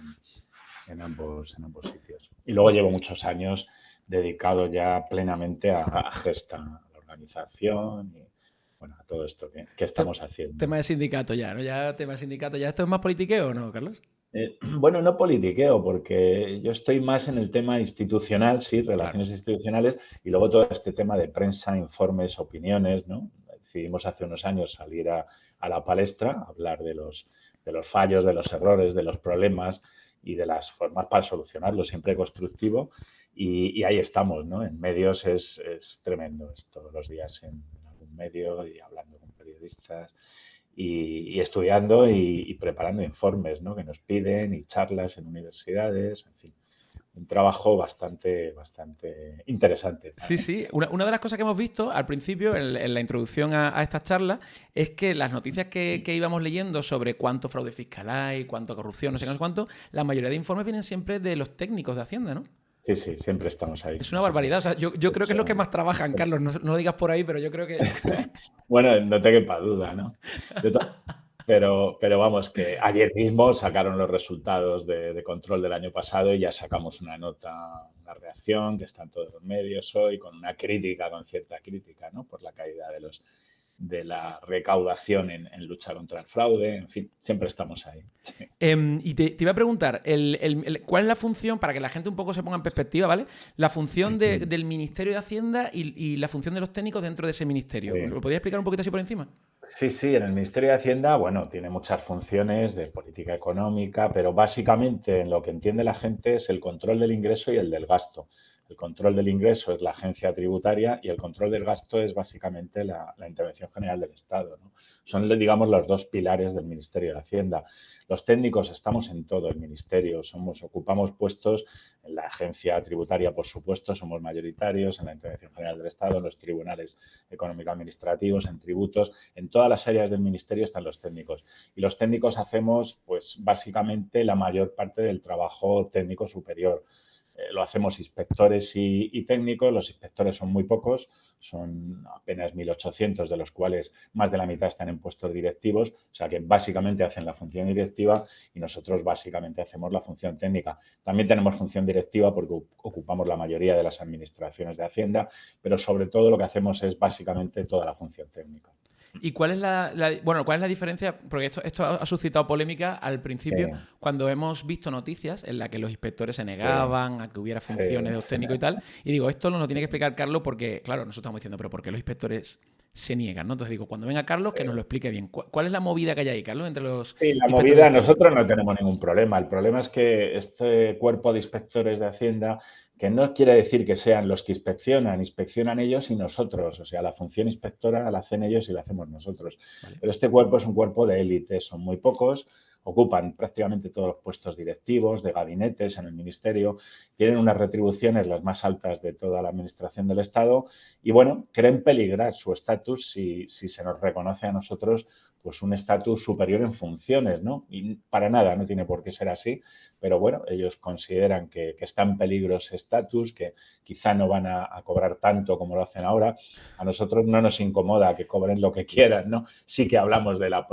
en ambos sitios. Y luego llevo muchos años dedicado ya plenamente a Gesta, a la organización y bueno, a todo esto que estamos haciendo. Tema de sindicato ya, ¿no? Ya tema de sindicato ya. ¿Esto es más politiqueo o no, Carlos? Bueno, no politiqueo, porque yo estoy más en el tema institucional, sí, Claro. relaciones institucionales, y luego todo este tema de prensa, informes, opiniones, ¿no? Decidimos hace unos años salir a la palestra, hablar de los fallos, de los errores, de los problemas y de las formas para solucionarlo, siempre constructivo, y ahí estamos, ¿no? En medios es tremendo, es todos los días en algún medio y hablando con periodistas y estudiando y preparando informes, ¿no? Que nos piden y charlas en universidades, en fin, un trabajo bastante interesante Sí, también. sí. Una de las cosas que hemos visto al principio, en la introducción a esta charla, es que las noticias que íbamos leyendo sobre cuánto fraude fiscal hay, cuánto corrupción, no sé qué, no sé cuánto, la mayoría de informes vienen siempre de los técnicos de Hacienda, ¿no? Sí, sí, siempre estamos ahí Es una nosotros. barbaridad. O sea, yo De creo que es lo que hecho, más trabajan, Carlos. No, no lo digas por ahí, pero yo creo que. bueno, no te quepa duda, ¿no? De to- pero vamos, que ayer mismo sacaron los resultados de control del año pasado y ya sacamos una nota, una reacción que está en todos los medios hoy, con una crítica, con cierta crítica, ¿no? Por la caída de la recaudación en lucha contra el fraude, en fin, siempre estamos ahí. Sí. Y te iba a preguntar, ¿cuál es la función, para que la gente un poco se ponga en perspectiva, ¿vale? La función del Ministerio de Hacienda y la función de los técnicos dentro de ese ministerio. ¿Lo Sí. podías explicar un poquito así por encima? Sí, sí, en el Ministerio de Hacienda, bueno, tiene muchas funciones de política económica, pero básicamente en lo que entiende la gente es el control del ingreso y el del gasto. El control del ingreso es la agencia tributaria y el control del gasto es básicamente la Intervención General del Estado, ¿no? Son, digamos, los dos pilares del Ministerio de Hacienda. Los técnicos estamos en todo el ministerio, ocupamos puestos en la agencia tributaria, por supuesto, somos mayoritarios, en la Intervención General del Estado, en los tribunales económico-administrativos, en tributos, en todas las áreas del ministerio están los técnicos. Y los técnicos hacemos, pues, básicamente la mayor parte del trabajo técnico superior. Lo hacemos inspectores y técnicos, los inspectores son muy pocos, son apenas 1.800, de los cuales más de la mitad están en puestos directivos, o sea que básicamente hacen la función directiva y nosotros básicamente hacemos la función técnica. También tenemos función directiva porque ocupamos la mayoría de las administraciones de Hacienda, pero sobre todo lo que hacemos es básicamente toda la función técnica. ¿Y cuál es bueno, cuál es la diferencia? Porque esto ha suscitado polémica al Sí, principio, cuando hemos visto noticias en las que los inspectores se sí, negaban a que hubiera sí. funciones de los técnicos y tal. Y digo, esto nos lo tiene que explicar Carlos porque, claro, nosotros estamos diciendo, pero ¿por qué los inspectores se niegan? ¿No? Entonces digo, cuando venga Carlos, que nos lo explique bien. ¿Cuál es la movida que hay ahí, Carlos, entre los Sí, la inspectores y movida, los técnicos? nosotros no tenemos ningún problema. El problema es que este cuerpo de inspectores de Hacienda, que no quiere decir que sean los que inspeccionan ellos y nosotros. O sea, la función inspectora la hacen ellos y la hacemos nosotros. Vale. Pero este cuerpo es un cuerpo de élite, son muy pocos, ocupan prácticamente todos los puestos directivos, de gabinetes en el ministerio, tienen unas retribuciones las más altas de toda la administración del Estado y, bueno, creen peligrar su estatus si se nos reconoce a nosotros pues un estatus superior en funciones, ¿no? Y para nada, no tiene por qué ser así, pero bueno, ellos consideran que está en peligro ese estatus, que quizá no van a cobrar tanto como lo hacen ahora. A nosotros no nos incomoda que cobren lo que quieran, ¿no? Sí que hablamos de la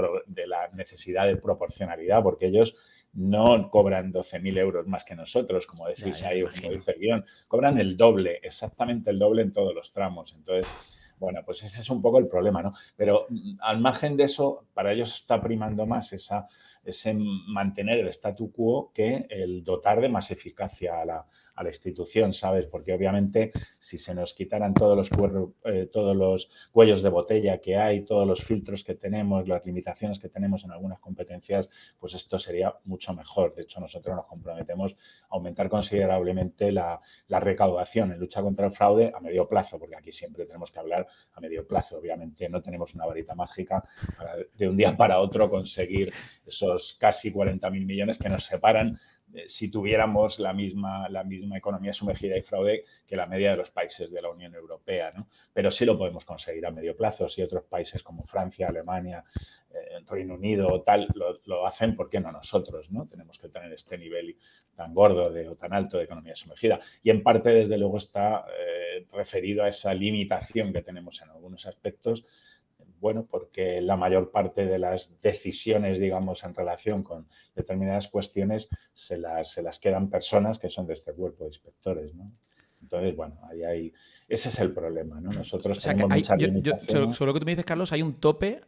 necesidad de proporcionalidad, porque ellos no cobran 12.000 euros más que nosotros, como Ya, decís ya me ahí, o como imagino. dice el guión, cobran el doble, exactamente el doble en todos los tramos. Entonces, bueno, pues ese es un poco el problema, ¿no? Pero al margen de eso, para ellos está primando más ese mantener el statu quo que el dotar de más eficacia a la institución, ¿sabes? Porque obviamente si se nos quitaran todos los cuellos de botella que hay, todos los filtros que tenemos, las limitaciones que tenemos en algunas competencias, pues esto sería mucho mejor. De hecho, nosotros nos comprometemos a aumentar considerablemente la recaudación en lucha contra el fraude a medio plazo, porque aquí siempre tenemos que hablar a medio plazo. Obviamente no tenemos una varita mágica para de un día para otro conseguir esos casi 40.000 millones que nos separan si tuviéramos la misma economía sumergida y fraude que la media de los países de la Unión Europea, ¿no? Pero sí lo podemos conseguir a medio plazo. Si otros países como Francia, Alemania, Reino Unido o tal lo hacen, ¿por qué no nosotros? ¿No? Tenemos que tener este nivel tan gordo o tan alto de economía sumergida. Y en parte, desde luego, está referido a esa limitación que tenemos en algunos aspectos. Bueno, porque la mayor parte de las decisiones, digamos, en relación con determinadas cuestiones se las quedan personas que son de este cuerpo de inspectores, ¿no? Entonces, bueno, ese es el problema, ¿no? O Nosotros sea, que tenemos hay, muchas sobre limitaciones. lo que tú me dices, Carlos, hay un tope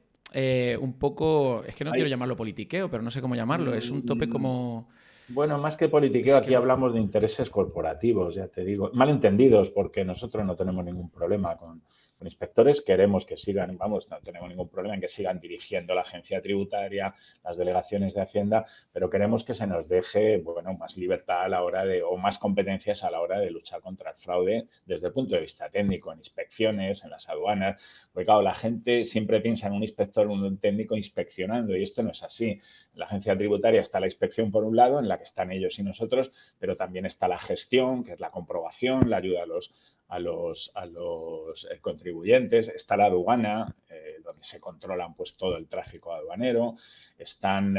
un poco, es que no quiero Hay, llamarlo politiqueo, pero no sé cómo llamarlo, es un tope mm, como... Bueno, más que politiqueo, Es que aquí no... hablamos de intereses corporativos, ya te digo, malentendidos, porque nosotros no tenemos ningún problema con inspectores, queremos que sigan, vamos, no tenemos ningún problema en que sigan dirigiendo la agencia tributaria, las delegaciones de Hacienda, pero queremos que se nos deje, bueno, más libertad a la hora o más competencias a la hora de luchar contra el fraude desde el punto de vista técnico, en inspecciones, en las aduanas, porque claro, la gente siempre piensa en un inspector, un técnico inspeccionando, y esto no es así. En la agencia tributaria está la inspección por un lado, en la que están ellos y nosotros, pero también está la gestión, que es la comprobación, la ayuda a los contribuyentes, está la aduana, donde se controlan pues todo el tráfico aduanero, están,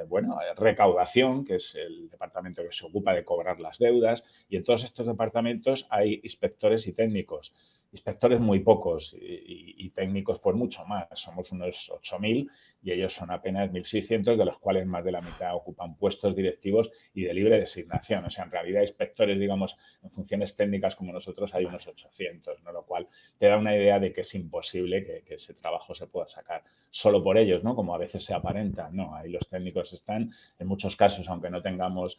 bueno, recaudación, que es el departamento que se ocupa de cobrar las deudas, y en todos estos departamentos hay inspectores y técnicos. Inspectores muy pocos y técnicos por mucho más. Somos unos 8.000 y ellos son apenas 1.600, de los cuales más de la mitad ocupan puestos directivos y de libre designación. O sea, en realidad inspectores, digamos, en funciones técnicas como nosotros hay Vale. unos 800, ¿no? Lo cual te da una idea de que es imposible que ese trabajo se pueda sacar solo por ellos, ¿no? Como a veces se aparenta. No, ahí los técnicos están, en muchos casos, aunque no tengamos,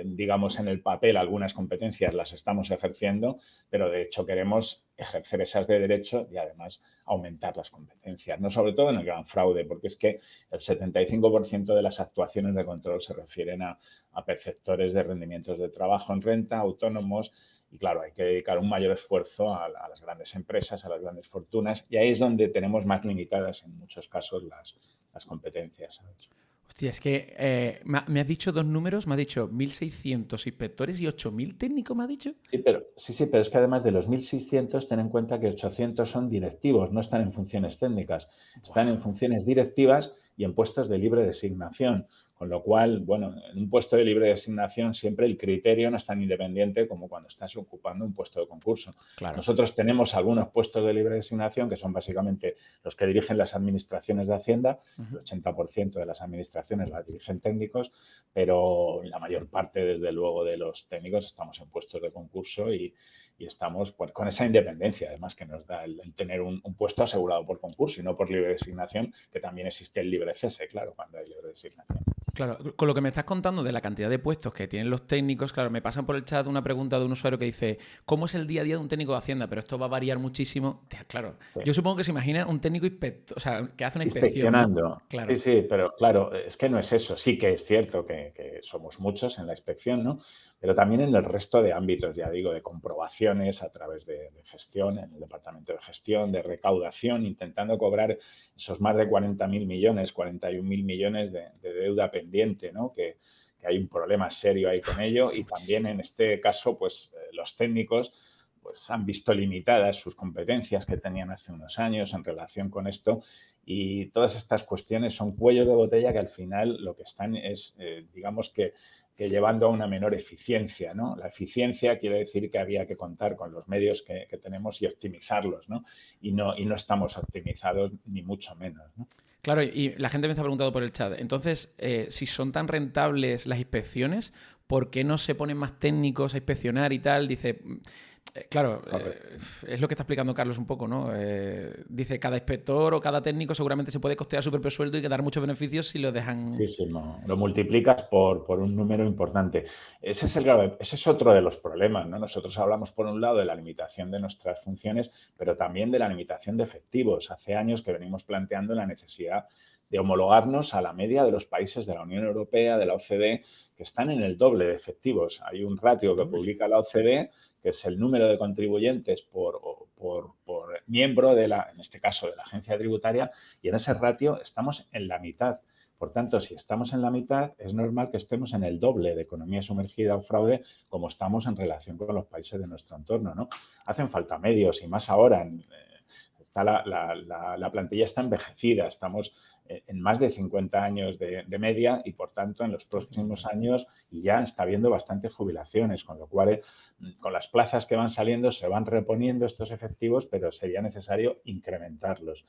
digamos, en el papel algunas competencias, las estamos ejerciendo, pero de hecho queremos ejercer esas de derecho y además aumentar las competencias, no sobre todo en el gran fraude, porque es que el 75% de las actuaciones de control se refieren a perceptores de rendimientos de trabajo en renta, autónomos, y claro, hay que dedicar un mayor esfuerzo a las grandes empresas, a las grandes fortunas, y ahí es donde tenemos más limitadas en muchos casos las competencias, ¿sabes? Hostia, es que me has dicho dos números, me has dicho 1.600 inspectores y 8.000 técnicos, me has dicho. Sí, pero es que además de los 1.600, ten en cuenta que 800 son directivos, no están en funciones técnicas, están Buah. en funciones directivas y en puestos de libre designación. Con lo cual, bueno, en un puesto de libre designación siempre el criterio no es tan independiente como cuando estás ocupando un puesto de concurso. Claro. Nosotros tenemos algunos puestos de libre designación que son básicamente los que dirigen las administraciones de Hacienda, el Ujú. 80% de las administraciones las dirigen técnicos, pero la mayor parte, desde luego, de los técnicos estamos en puestos de concurso y estamos pues, con esa independencia, además, que nos da el tener un puesto asegurado por concurso y no por libre designación, que también existe el libre cese, claro, cuando hay libre designación. Claro, con lo que me estás contando de la cantidad de puestos que tienen los técnicos, claro, me pasan por el chat una pregunta de un usuario que dice, ¿cómo es el día a día de un técnico de Hacienda? Pero esto va a variar muchísimo. Claro, Sí. yo supongo que se imagina un técnico inspector, o sea, que hace una inspección, ¿no? Inspeccionando. Claro. Sí, pero claro, es que no es eso. Sí que es cierto que somos muchos en la inspección, ¿no? Pero también en el resto de ámbitos, ya digo, de comprobaciones a través de gestión, en el departamento de gestión, de recaudación, intentando cobrar esos más de 40.000 millones, 41.000 millones de deuda pendiente, ¿no? Que hay un problema serio ahí con ello. Y también en este caso, pues los técnicos pues han visto limitadas sus competencias que tenían hace unos años en relación con esto, y todas estas cuestiones son cuellos de botella que al final lo que están es, digamos que llevando a una menor eficiencia, ¿no? La eficiencia quiere decir que había que contar con los medios que tenemos y optimizarlos, ¿no? Y no estamos optimizados ni mucho menos, ¿no? Claro, y la gente me está preguntando por el chat. Entonces, si son tan rentables las inspecciones, ¿por qué no se ponen más técnicos a inspeccionar y tal? Dice, claro, es lo que está explicando Carlos un poco, ¿no? Dice, cada inspector o cada técnico seguramente se puede costear su propio sueldo y dar muchos beneficios si lo dejan. Sí, no, lo multiplicas por un número importante. Ese es otro de los problemas, ¿no? Nosotros hablamos, por un lado, de la limitación de nuestras funciones, pero también de la limitación de efectivos. Hace años que venimos planteando la necesidad de homologarnos a la media de los países de la Unión Europea, de la OCDE, que están en el doble de efectivos. Hay un ratio que publica la OCDE, que es el número de contribuyentes por miembro en este caso, de la agencia tributaria, y en ese ratio estamos en la mitad. Por tanto, si estamos en la mitad, es normal que estemos en el doble de economía sumergida o fraude como estamos en relación con los países de nuestro entorno, ¿no? Hacen falta medios y más ahora. La plantilla está envejecida, estamos en más de 50 años de media y, por tanto, en los próximos años ya está habiendo bastantes jubilaciones, con lo cual, con las plazas que van saliendo, se van reponiendo estos efectivos, pero sería necesario incrementarlos.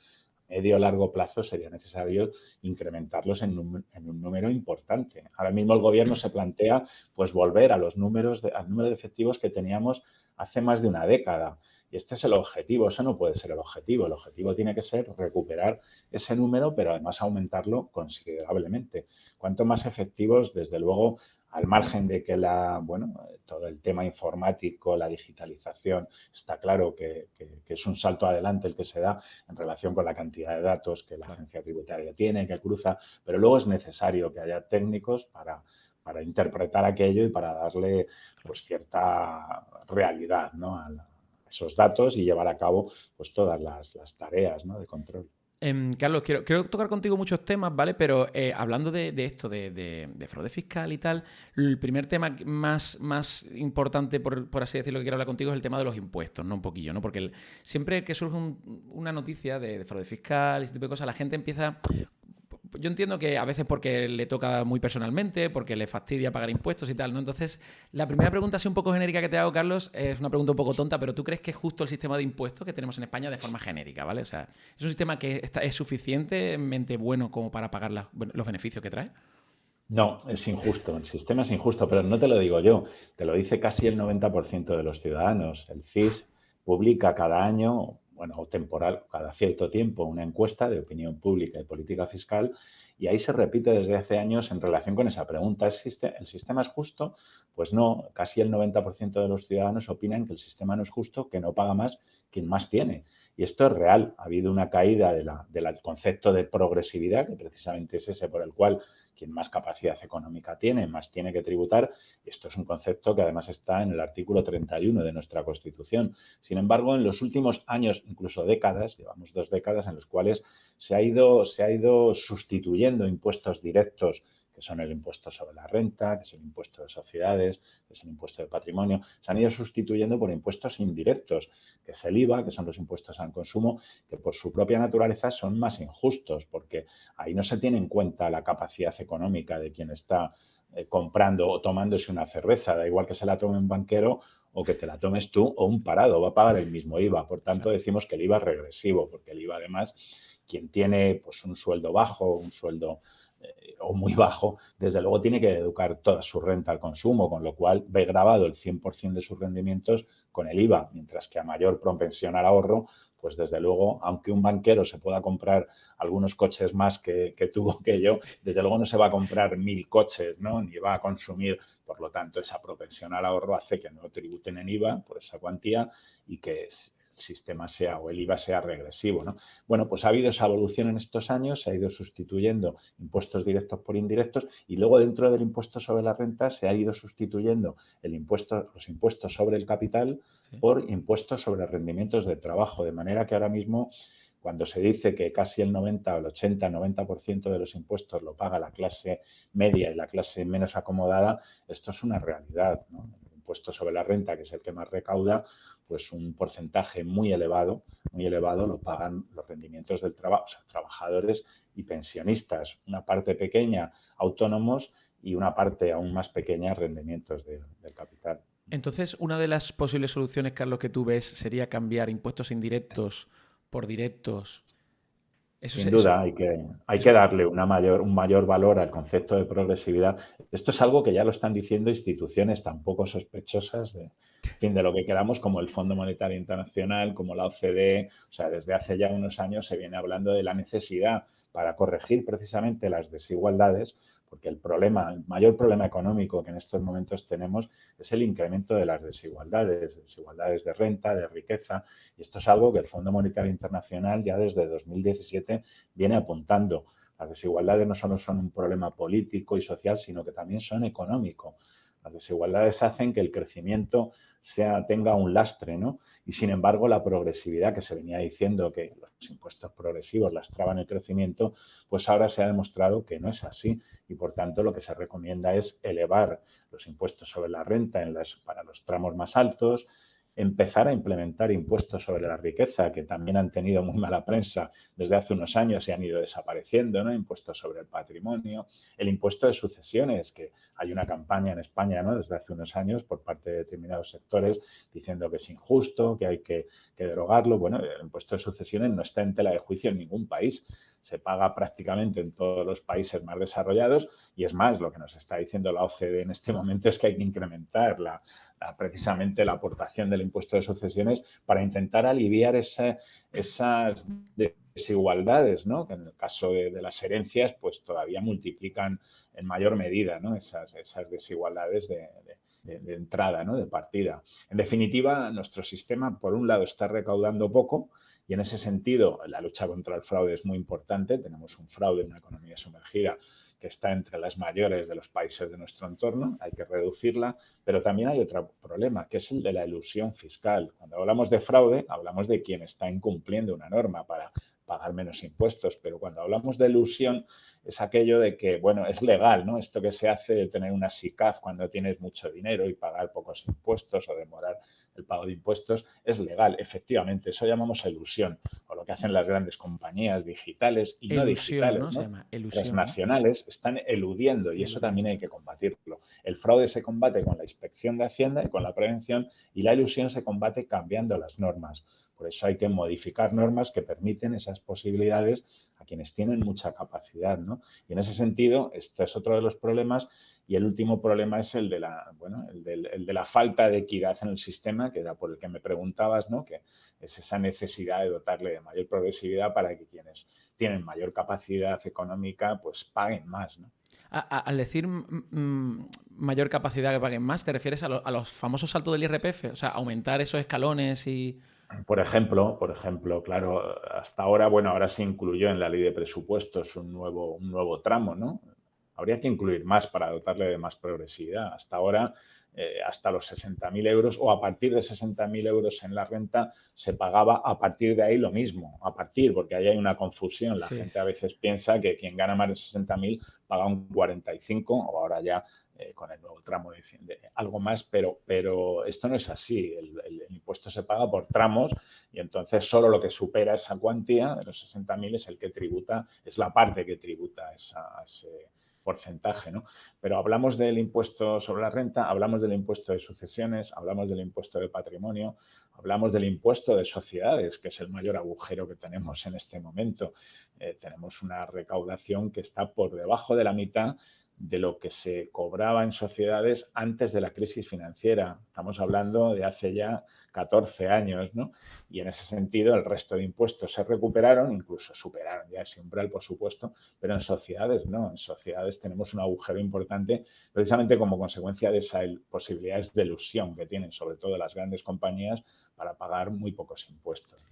Medio o largo plazo sería necesario incrementarlos en un número importante. Ahora mismo el gobierno se plantea pues volver a al número de efectivos que teníamos hace más de una década. Y este es el objetivo, eso no puede ser el objetivo. El objetivo tiene que ser recuperar ese número, pero además aumentarlo considerablemente. Cuanto más efectivos, desde luego, al margen de que todo el tema informático, la digitalización, está claro que es un salto adelante el que se da en relación con la cantidad de datos que la agencia tributaria tiene, que cruza, pero luego es necesario que haya técnicos para interpretar aquello y para darle pues cierta realidad, ¿no?, a esos datos y llevar a cabo pues todas las tareas, ¿no?, de control. Carlos, quiero tocar contigo muchos temas, ¿vale? Pero hablando de esto, de fraude fiscal y tal, el primer tema más importante, por así decirlo, que quiero hablar contigo es el tema de los impuestos, ¿no? Un poquillo, ¿no? Porque siempre que surge una noticia de fraude fiscal y ese tipo de cosas, la gente empieza. Yo entiendo que a veces porque le toca muy personalmente, porque le fastidia pagar impuestos y tal, ¿no? Entonces, la primera pregunta así un poco genérica que te hago, Carlos, es una pregunta un poco tonta, pero ¿tú crees que es justo el sistema de impuestos que tenemos en España de forma genérica, ¿vale? O sea, ¿es un sistema que es suficientemente bueno como para pagar los beneficios que trae? No, es injusto, el sistema es injusto, pero no te lo digo yo, te lo dice casi el 90% de los ciudadanos. El CIS publica cada año, bueno, o temporal, cada cierto tiempo, una encuesta de opinión pública y política fiscal, y ahí se repite desde hace años en relación con esa pregunta. ¿El sistema es justo? Pues no, casi el 90% de los ciudadanos opinan que el sistema no es justo, que no paga más quien más tiene. Y esto es real. Ha habido una caída del concepto de progresividad, que precisamente es ese por el cual quien más capacidad económica tiene, más tiene que tributar. Esto es un concepto que además está en el artículo 31 de nuestra Constitución. Sin embargo, en los últimos años, incluso décadas, llevamos 2 décadas en las cuales se ha ido sustituyendo impuestos directos, que son el impuesto sobre la renta, que es el impuesto de sociedades, que es el impuesto de patrimonio, se han ido sustituyendo por impuestos indirectos, que es el IVA, que son los impuestos al consumo, que por su propia naturaleza son más injustos, porque ahí no se tiene en cuenta la capacidad económica de quien está comprando o tomándose una cerveza, da igual que se la tome un banquero o que te la tomes tú o un parado, va a pagar el mismo IVA. Por tanto, decimos que el IVA es regresivo, porque el IVA además, quien tiene pues un sueldo bajo, un sueldo o muy bajo, desde luego tiene que educar toda su renta al consumo, con lo cual ve grabado el 100% de sus rendimientos con el IVA, mientras que a mayor propensión al ahorro, pues desde luego, aunque un banquero se pueda comprar algunos coches más que tú o que yo, desde luego no se va a comprar 1000 coches, ¿no?, ni va a consumir. Por lo tanto, esa propensión al ahorro hace que no tributen en IVA por esa cuantía y que el sistema sea o el IVA sea regresivo, ¿no? Bueno, pues ha habido esa evolución en estos años, se ha ido sustituyendo impuestos directos por indirectos y luego dentro del impuesto sobre la renta se ha ido sustituyendo los impuestos sobre el capital por impuestos sobre rendimientos de trabajo, de manera que ahora mismo cuando se dice que casi el 90 o el 80, 90% de los impuestos lo paga la clase media y la clase menos acomodada, esto es una realidad, ¿no? El impuesto sobre la renta, que es el que más recauda, pues un porcentaje muy elevado lo pagan los rendimientos del trabajo, o sea, trabajadores y pensionistas. Una parte pequeña, autónomos, y una parte aún más pequeña, rendimientos del capital. Entonces, una de las posibles soluciones, Carlos, que tú ves sería cambiar impuestos indirectos por directos. Sin duda, hay que darle un mayor valor al concepto de progresividad. Esto es algo que ya lo están diciendo instituciones tan poco sospechosas de, en fin, de lo que queramos, como el Fondo Monetario Internacional, como la OCDE. O sea, desde hace ya unos años se viene hablando de la necesidad para corregir precisamente las desigualdades, porque el mayor problema económico que en estos momentos tenemos es el incremento de las desigualdades de renta, de riqueza, y esto es algo que el Fondo Monetario Internacional ya desde 2017 viene apuntando. Las desigualdades no solo son un problema político y social, sino que también son económico. Las desigualdades hacen que el crecimiento tenga un lastre, ¿no? Y sin embargo, la progresividad, que se venía diciendo que los impuestos progresivos lastraban el crecimiento, pues ahora se ha demostrado que no es así. Y por tanto, lo que se recomienda es elevar los impuestos sobre la renta para los tramos más altos, empezar a implementar impuestos sobre la riqueza, que también han tenido muy mala prensa desde hace unos años y han ido desapareciendo, ¿no? Impuestos sobre el patrimonio, el impuesto de sucesiones, que hay una campaña en España, ¿no?, desde hace unos años por parte de determinados sectores diciendo que es injusto, que hay que derogarlo. Bueno, el impuesto de sucesiones no está en tela de juicio en ningún país. Se paga prácticamente en todos los países más desarrollados y es más, lo que nos está diciendo la OCDE en este momento es que hay que incrementar precisamente la aportación del impuesto de sucesiones para intentar aliviar esas desigualdades, ¿no?, que en el caso de las herencias pues todavía multiplican en mayor medida, ¿no?, esas desigualdades de entrada, ¿no?, de partida. En definitiva, nuestro sistema, por un lado, está recaudando poco y en ese sentido la lucha contra el fraude es muy importante. Tenemos un fraude en una economía sumergida que está entre las mayores de los países de nuestro entorno, hay que reducirla, pero también hay otro problema, que es el de la elusión fiscal. Cuando hablamos de fraude, hablamos de quien está incumpliendo una norma para pagar menos impuestos, pero cuando hablamos de elusión es aquello de que, bueno, es legal, ¿no? Esto que se hace de tener una SICAV cuando tienes mucho dinero y pagar pocos impuestos o demorar el pago de impuestos, es legal, efectivamente, eso llamamos elusión, o lo que hacen las grandes compañías digitales y no elusión, digitales, ¿no? Se ¿no? llama elusión, Transnacionales, están eludiendo y eso también hay que combatirlo. El fraude se combate con la inspección de Hacienda y con la prevención, y la elusión se combate cambiando las normas. Por eso hay que modificar normas que permiten esas posibilidades a quienes tienen mucha capacidad, ¿no? Y en ese sentido, este es otro de los problemas. Y el último problema es el de la falta de equidad en el sistema, que era por el que me preguntabas, ¿no?, que es esa necesidad de dotarle de mayor progresividad para que quienes tienen mayor capacidad económica pues paguen más, ¿no? Al decir mayor capacidad que paguen más, ¿te refieres a los famosos saltos del IRPF? O sea, aumentar esos escalones y... Por ejemplo, claro, hasta ahora, bueno, ahora se incluyó en la ley de presupuestos un nuevo tramo, ¿no? Habría que incluir más para dotarle de más progresividad. Hasta ahora, hasta los 60.000 euros o a partir de 60.000 euros en la renta se pagaba a partir de ahí lo mismo. A partir, porque ahí hay una confusión. La gente a veces piensa que quien gana más de 60.000 paga un 45 o ahora ya con el nuevo tramo de algo más, pero esto no es así. El impuesto se paga por tramos y entonces solo lo que supera esa cuantía de los 60.000 es el que tributa, es la parte que tributa a ese porcentaje, ¿no? Pero hablamos del impuesto sobre la renta, hablamos del impuesto de sucesiones, hablamos del impuesto de patrimonio, hablamos del impuesto de sociedades, que es el mayor agujero que tenemos en este momento. Tenemos una recaudación que está por debajo de la mitad de lo que se cobraba en sociedades antes de la crisis financiera. Estamos hablando de hace ya 14 años, ¿no? Y en ese sentido el resto de impuestos se recuperaron, incluso superaron ya ese umbral, por supuesto, pero en sociedades no. En sociedades tenemos un agujero importante precisamente como consecuencia de esas posibilidades de elusión que tienen, sobre todo las grandes compañías, para pagar muy pocos impuestos.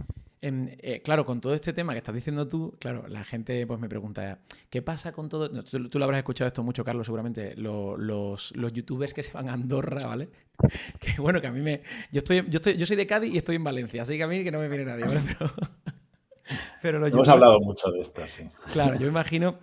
Claro, con todo este tema que estás diciendo tú, claro, la gente pues me pregunta, ¿qué pasa con todo? No, tú lo habrás escuchado esto mucho, Carlos, seguramente, los youtubers que se van a Andorra, ¿vale? Que bueno, que a mí yo soy de Cádiz y estoy en Valencia, así que a mí que no me viene nadie, ¿vale? Pero los Hemos youtubers. hablado mucho de esto, sí. Claro, yo me imagino.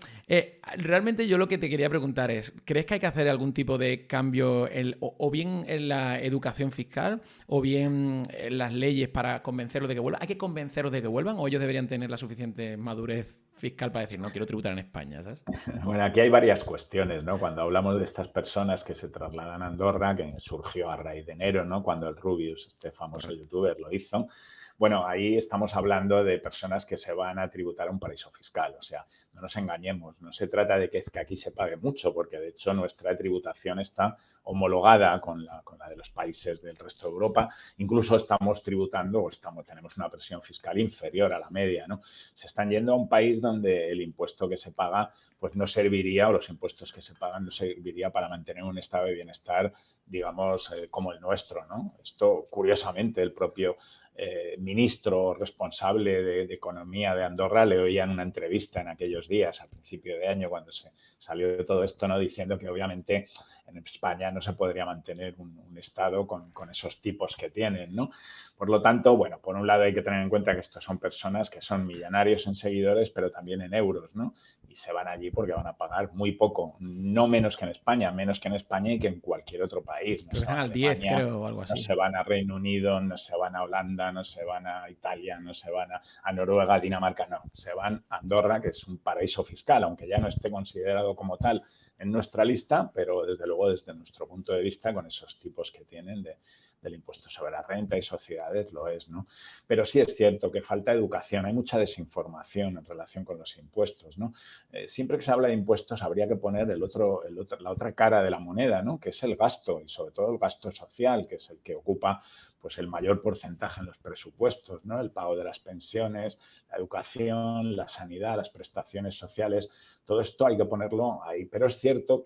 Realmente yo lo que te quería preguntar es, ¿crees que hay que hacer algún tipo de cambio o bien en la educación fiscal o bien en las leyes para convencerlos de que vuelvan? ¿Hay que convencerlos de que vuelvan o ellos deberían tener la suficiente madurez fiscal para decir, no, quiero tributar en España, ¿sabes? Bueno, aquí hay varias cuestiones, ¿no? Cuando hablamos de estas personas que se trasladan a Andorra, que surgió a raíz de enero, ¿no? Cuando el Rubius, este famoso Correcto. youtuber, lo hizo. Bueno, ahí estamos hablando de personas que se van a tributar a un paraíso fiscal. O sea, no nos engañemos, no se trata de que aquí se pague mucho, porque de hecho nuestra tributación está homologada con la de los países del resto de Europa. Incluso estamos tributando o tenemos una presión fiscal inferior a la media, ¿no? Se están yendo a un país donde el impuesto que se paga pues no serviría, o los impuestos que se pagan no serviría para mantener un estado de bienestar, digamos, como el nuestro, ¿no? Esto, curiosamente, el propio ministro responsable de Economía de Andorra le oía en una entrevista en aquellos días, a principio de año, cuando se salió de todo esto, ¿no? Diciendo que obviamente en España no se podría mantener un Estado con esos tipos que tienen, ¿no? Por lo tanto, bueno, por un lado hay que tener en cuenta que estos son personas que son millonarios en seguidores, pero también en euros, ¿no? Y se van allí porque van a pagar muy poco, no menos que en España, menos que en España y que en cualquier otro país. No Creo que se están van a al 10, Alemania, creo, o algo no así. se van a Reino Unido, no se van a Holanda, no se van a Italia, no se van a Noruega, Dinamarca, no. Se van a Andorra, que es un paraíso fiscal, aunque ya no esté considerado como tal en nuestra lista, pero desde luego desde nuestro punto de vista, con esos tipos que tienen del impuesto sobre la renta y sociedades, lo es, ¿no? Pero sí es cierto que falta educación, hay mucha desinformación en relación con los impuestos, ¿no? Siempre que se habla de impuestos habría que poner la otra cara de la moneda, ¿no? Que es el gasto y sobre todo el gasto social, que es el que ocupa pues el mayor porcentaje en los presupuestos, ¿no? El pago de las pensiones, la educación, la sanidad, las prestaciones sociales, todo esto hay que ponerlo ahí. Pero es cierto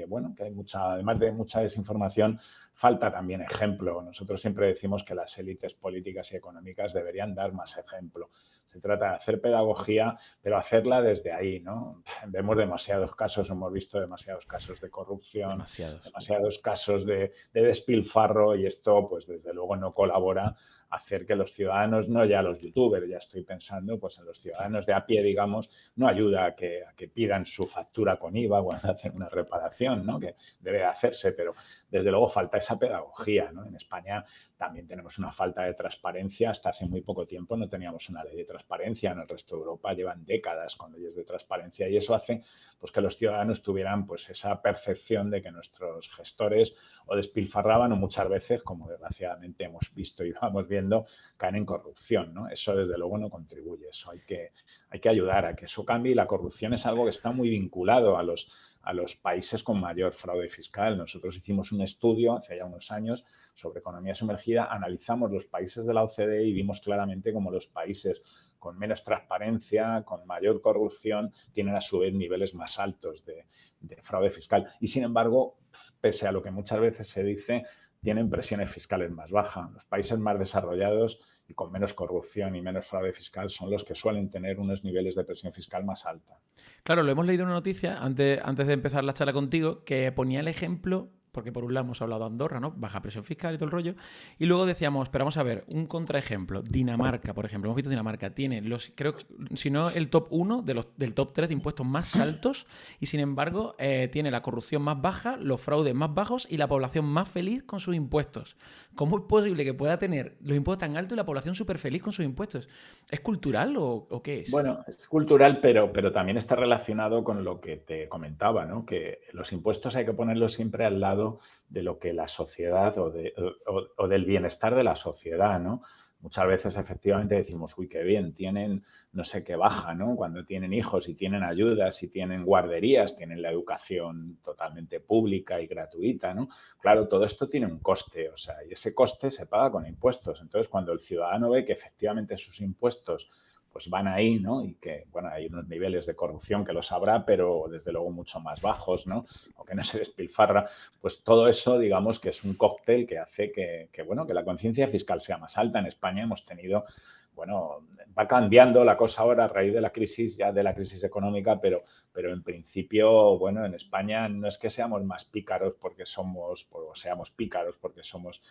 bueno, que hay mucha, además de mucha desinformación, falta también ejemplo. Nosotros siempre decimos que las élites políticas y económicas deberían dar más ejemplo. Se trata de hacer pedagogía, pero hacerla desde ahí, ¿no? Vemos demasiados casos, hemos visto demasiados casos de corrupción, Demasiados. demasiados casos de despilfarro y esto, pues desde luego no colabora a hacer que los ciudadanos, no ya los youtubers, ya estoy pensando pues en los Claro. ciudadanos de a pie, digamos, no ayuda a que pidan su factura con IVA cuando hacen una reparación, ¿no? Que debe hacerse, pero desde luego falta esa pedagogía, ¿no? En España también tenemos una falta de transparencia. Hasta hace muy poco tiempo no teníamos una ley de transparencia. En el resto de Europa llevan décadas con leyes de transparencia y eso hace pues, que los ciudadanos tuvieran pues, esa percepción de que nuestros gestores o despilfarraban o muchas veces, como desgraciadamente hemos visto y vamos viendo, caen en corrupción, ¿no? Eso desde luego no contribuye. Eso hay que ayudar a que eso cambie y la corrupción es algo que está muy vinculado a los países con mayor fraude fiscal. Nosotros hicimos un estudio hace ya unos años sobre economía sumergida, analizamos los países de la OCDE y vimos claramente cómo los países con menos transparencia, con mayor corrupción, tienen a su vez niveles más altos de fraude fiscal. Y sin embargo, pese a lo que muchas veces se dice, tienen presiones fiscales más bajas. Los países más desarrollados y con menos corrupción y menos fraude fiscal son los que suelen tener unos niveles de presión fiscal más alta. Claro, lo hemos leído en una noticia antes de empezar la charla contigo que ponía el ejemplo, porque por un lado hemos hablado de Andorra, ¿no? Baja presión fiscal y todo el rollo, y luego decíamos, pero vamos a ver, un contraejemplo, Dinamarca, por ejemplo, hemos visto Dinamarca, tiene creo que, si no el top 1 del top 3 de impuestos más altos, y sin embargo tiene la corrupción más baja, los fraudes más bajos y la población más feliz con sus impuestos. ¿Cómo es posible que pueda tener los impuestos tan altos y la población súper feliz con sus impuestos? ¿Es cultural o qué es? Bueno, es cultural, pero también está relacionado con lo que te comentaba, ¿no? Que los impuestos hay que ponerlos siempre al lado de lo que la sociedad o del bienestar de la sociedad, ¿no? Muchas veces efectivamente decimos, uy, qué bien, tienen no sé qué baja, ¿no? Cuando tienen hijos y tienen ayudas y tienen guarderías, tienen la educación totalmente pública y gratuita, ¿no? Claro, todo esto tiene un coste, o sea, y ese coste se paga con impuestos. Entonces, cuando el ciudadano ve que efectivamente sus impuestos pues van ahí, ¿no? Y que, bueno, hay unos niveles de corrupción que los habrá, pero desde luego mucho más bajos, ¿no? O que no se despilfarra, pues todo eso, digamos, que es un cóctel que hace bueno, que la conciencia fiscal sea más alta. En España hemos tenido, bueno, va cambiando la cosa ahora a raíz de la crisis, ya de la crisis económica, pero en principio, bueno, en España no es que seamos más pícaros porque somos, o seamos pícaros porque somos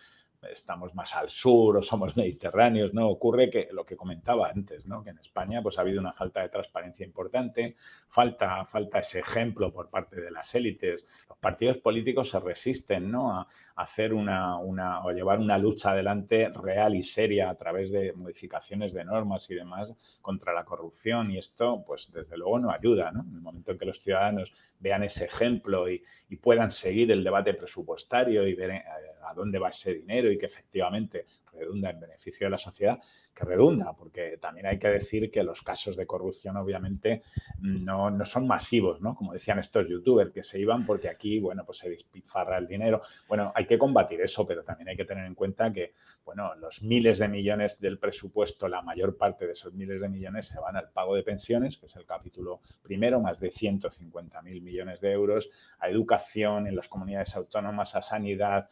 estamos más al sur o somos mediterráneos, ¿no? Ocurre que lo que comentaba antes, ¿no? Que en España pues ha habido una falta de transparencia importante, falta ese ejemplo por parte de las élites. Los partidos políticos se resisten, ¿no? A hacer o llevar una lucha adelante real y seria a través de modificaciones de normas y demás contra la corrupción, y esto pues desde luego no ayuda, ¿no? En el momento en que los ciudadanos vean ese ejemplo y puedan seguir el debate presupuestario y ver a dónde va ese dinero y que efectivamente redunda en beneficio de la sociedad, que redunda, porque también hay que decir que los casos de corrupción obviamente no son masivos, ¿no? Como decían estos youtubers que se iban porque aquí, bueno, pues se despilfarra el dinero. Bueno, hay que combatir eso, pero también hay que tener en cuenta que, bueno, los miles de millones del presupuesto, la mayor parte de esos miles de millones se van al pago de pensiones, que es el capítulo primero, más de 150.000 millones de euros, a educación en las comunidades autónomas, a sanidad,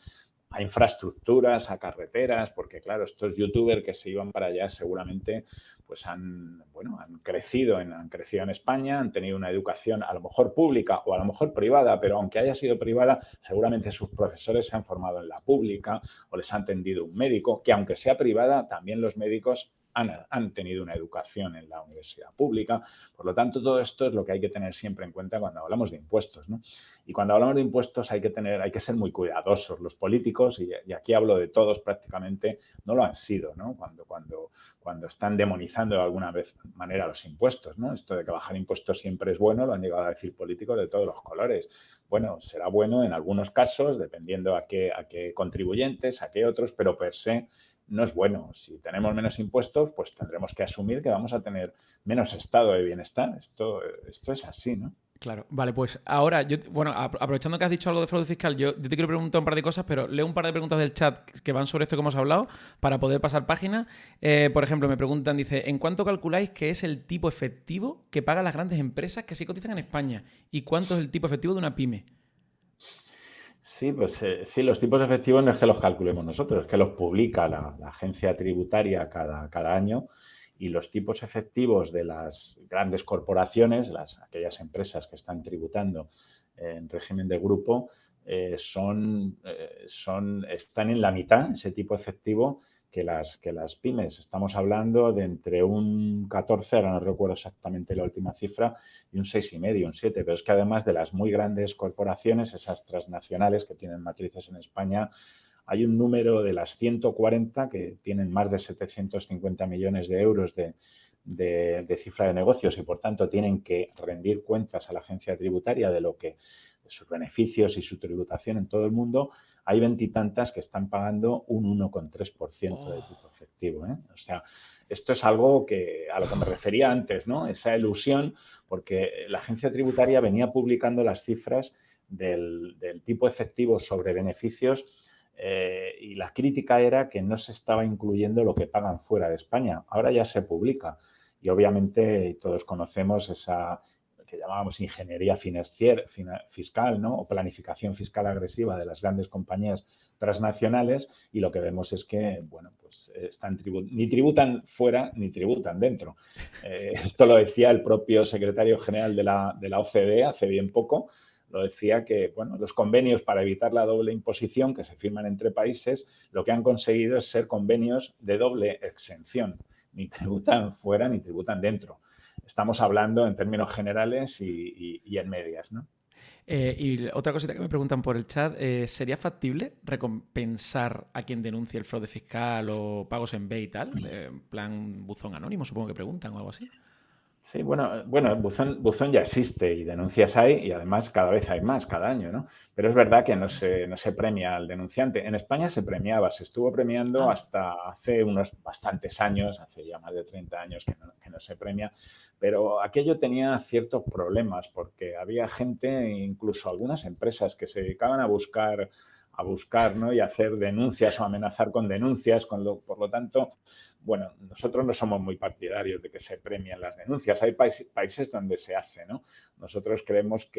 a infraestructuras, a carreteras, porque claro, estos youtubers que se iban para allá seguramente pues han crecido en España, han tenido una educación a lo mejor pública o a lo mejor privada, pero aunque haya sido privada, seguramente sus profesores se han formado en la pública o les ha atendido un médico, que aunque sea privada, también los médicos han tenido una educación en la universidad pública. Por lo tanto, todo esto es lo que hay que tener siempre en cuenta cuando hablamos de impuestos, ¿no? Y cuando hablamos de impuestos hay que ser muy cuidadosos. Los políticos, y aquí hablo de todos prácticamente, no lo han sido, ¿no? Cuando están demonizando de alguna manera los impuestos, ¿no? Esto de que bajar impuestos siempre es bueno, lo han llegado a decir políticos de todos los colores. Bueno, será bueno en algunos casos, dependiendo a qué contribuyentes, a qué otros, pero per se no es bueno. Si tenemos menos impuestos, pues tendremos que asumir que vamos a tener menos estado de bienestar. Esto es así, ¿no? Claro, vale, pues ahora, aprovechando que has dicho algo de fraude fiscal, yo te quiero preguntar un par de cosas, pero leo un par de preguntas del chat que van sobre esto que hemos hablado para poder pasar página. Por ejemplo, me preguntan, dice, ¿en cuánto calculáis que es el tipo efectivo que pagan las grandes empresas que se cotizan en España? ¿Y cuánto es el tipo efectivo de una pyme? Sí, pues sí, los tipos efectivos no es que los calculemos nosotros, es que los publica la agencia tributaria cada año, y los tipos efectivos de las grandes corporaciones, aquellas empresas que están tributando en régimen de grupo, están en la mitad, ese tipo efectivo, que las pymes. Estamos hablando de entre un 14, ahora no recuerdo exactamente la última cifra, y un 6,5, un 7. Pero es que además de las muy grandes corporaciones, esas transnacionales que tienen matrices en España, hay un número de las 140 que tienen más de 750 millones de euros de cifra de negocios y, por tanto, tienen que rendir cuentas a la agencia tributaria de sus beneficios y su tributación en todo el mundo. Hay veintitantas que están pagando un 1,3% de tipo efectivo, ¿eh? O sea, esto es algo a lo que me refería antes, ¿no? Esa ilusión, porque la agencia tributaria venía publicando las cifras del tipo efectivo sobre beneficios, y la crítica era que no se estaba incluyendo lo que pagan fuera de España. Ahora ya se publica y obviamente todos conocemos esa que llamábamos ingeniería fiscal, ¿no? O planificación fiscal agresiva de las grandes compañías transnacionales, y lo que vemos es que, bueno, pues ni tributan fuera ni tributan dentro. Esto lo decía el propio secretario general de la OCDE hace bien poco. Lo decía que, bueno, los convenios para evitar la doble imposición que se firman entre países, lo que han conseguido es ser convenios de doble exención. Ni tributan fuera ni tributan dentro. Estamos hablando en términos generales y en medias, ¿no? Y otra cosita que me preguntan por el chat, ¿sería factible recompensar a quien denuncie el fraude fiscal o pagos en B y tal? En plan buzón anónimo, supongo que preguntan o algo así. Sí, bueno, buzón ya existe y denuncias hay, y además cada vez hay más, cada año, ¿no? Pero es verdad que no se premia al denunciante. En España se premiaba, se estuvo premiando Ah, hasta hace unos bastantes años, hace ya más de 30 años que no se premia, pero aquello tenía ciertos problemas porque había gente, incluso algunas empresas, que se dedicaban a buscar, ¿no? Y hacer denuncias o amenazar con denuncias, por lo tanto, bueno, nosotros no somos muy partidarios de que se premien las denuncias. Hay países donde se hace, ¿no? Nosotros creemos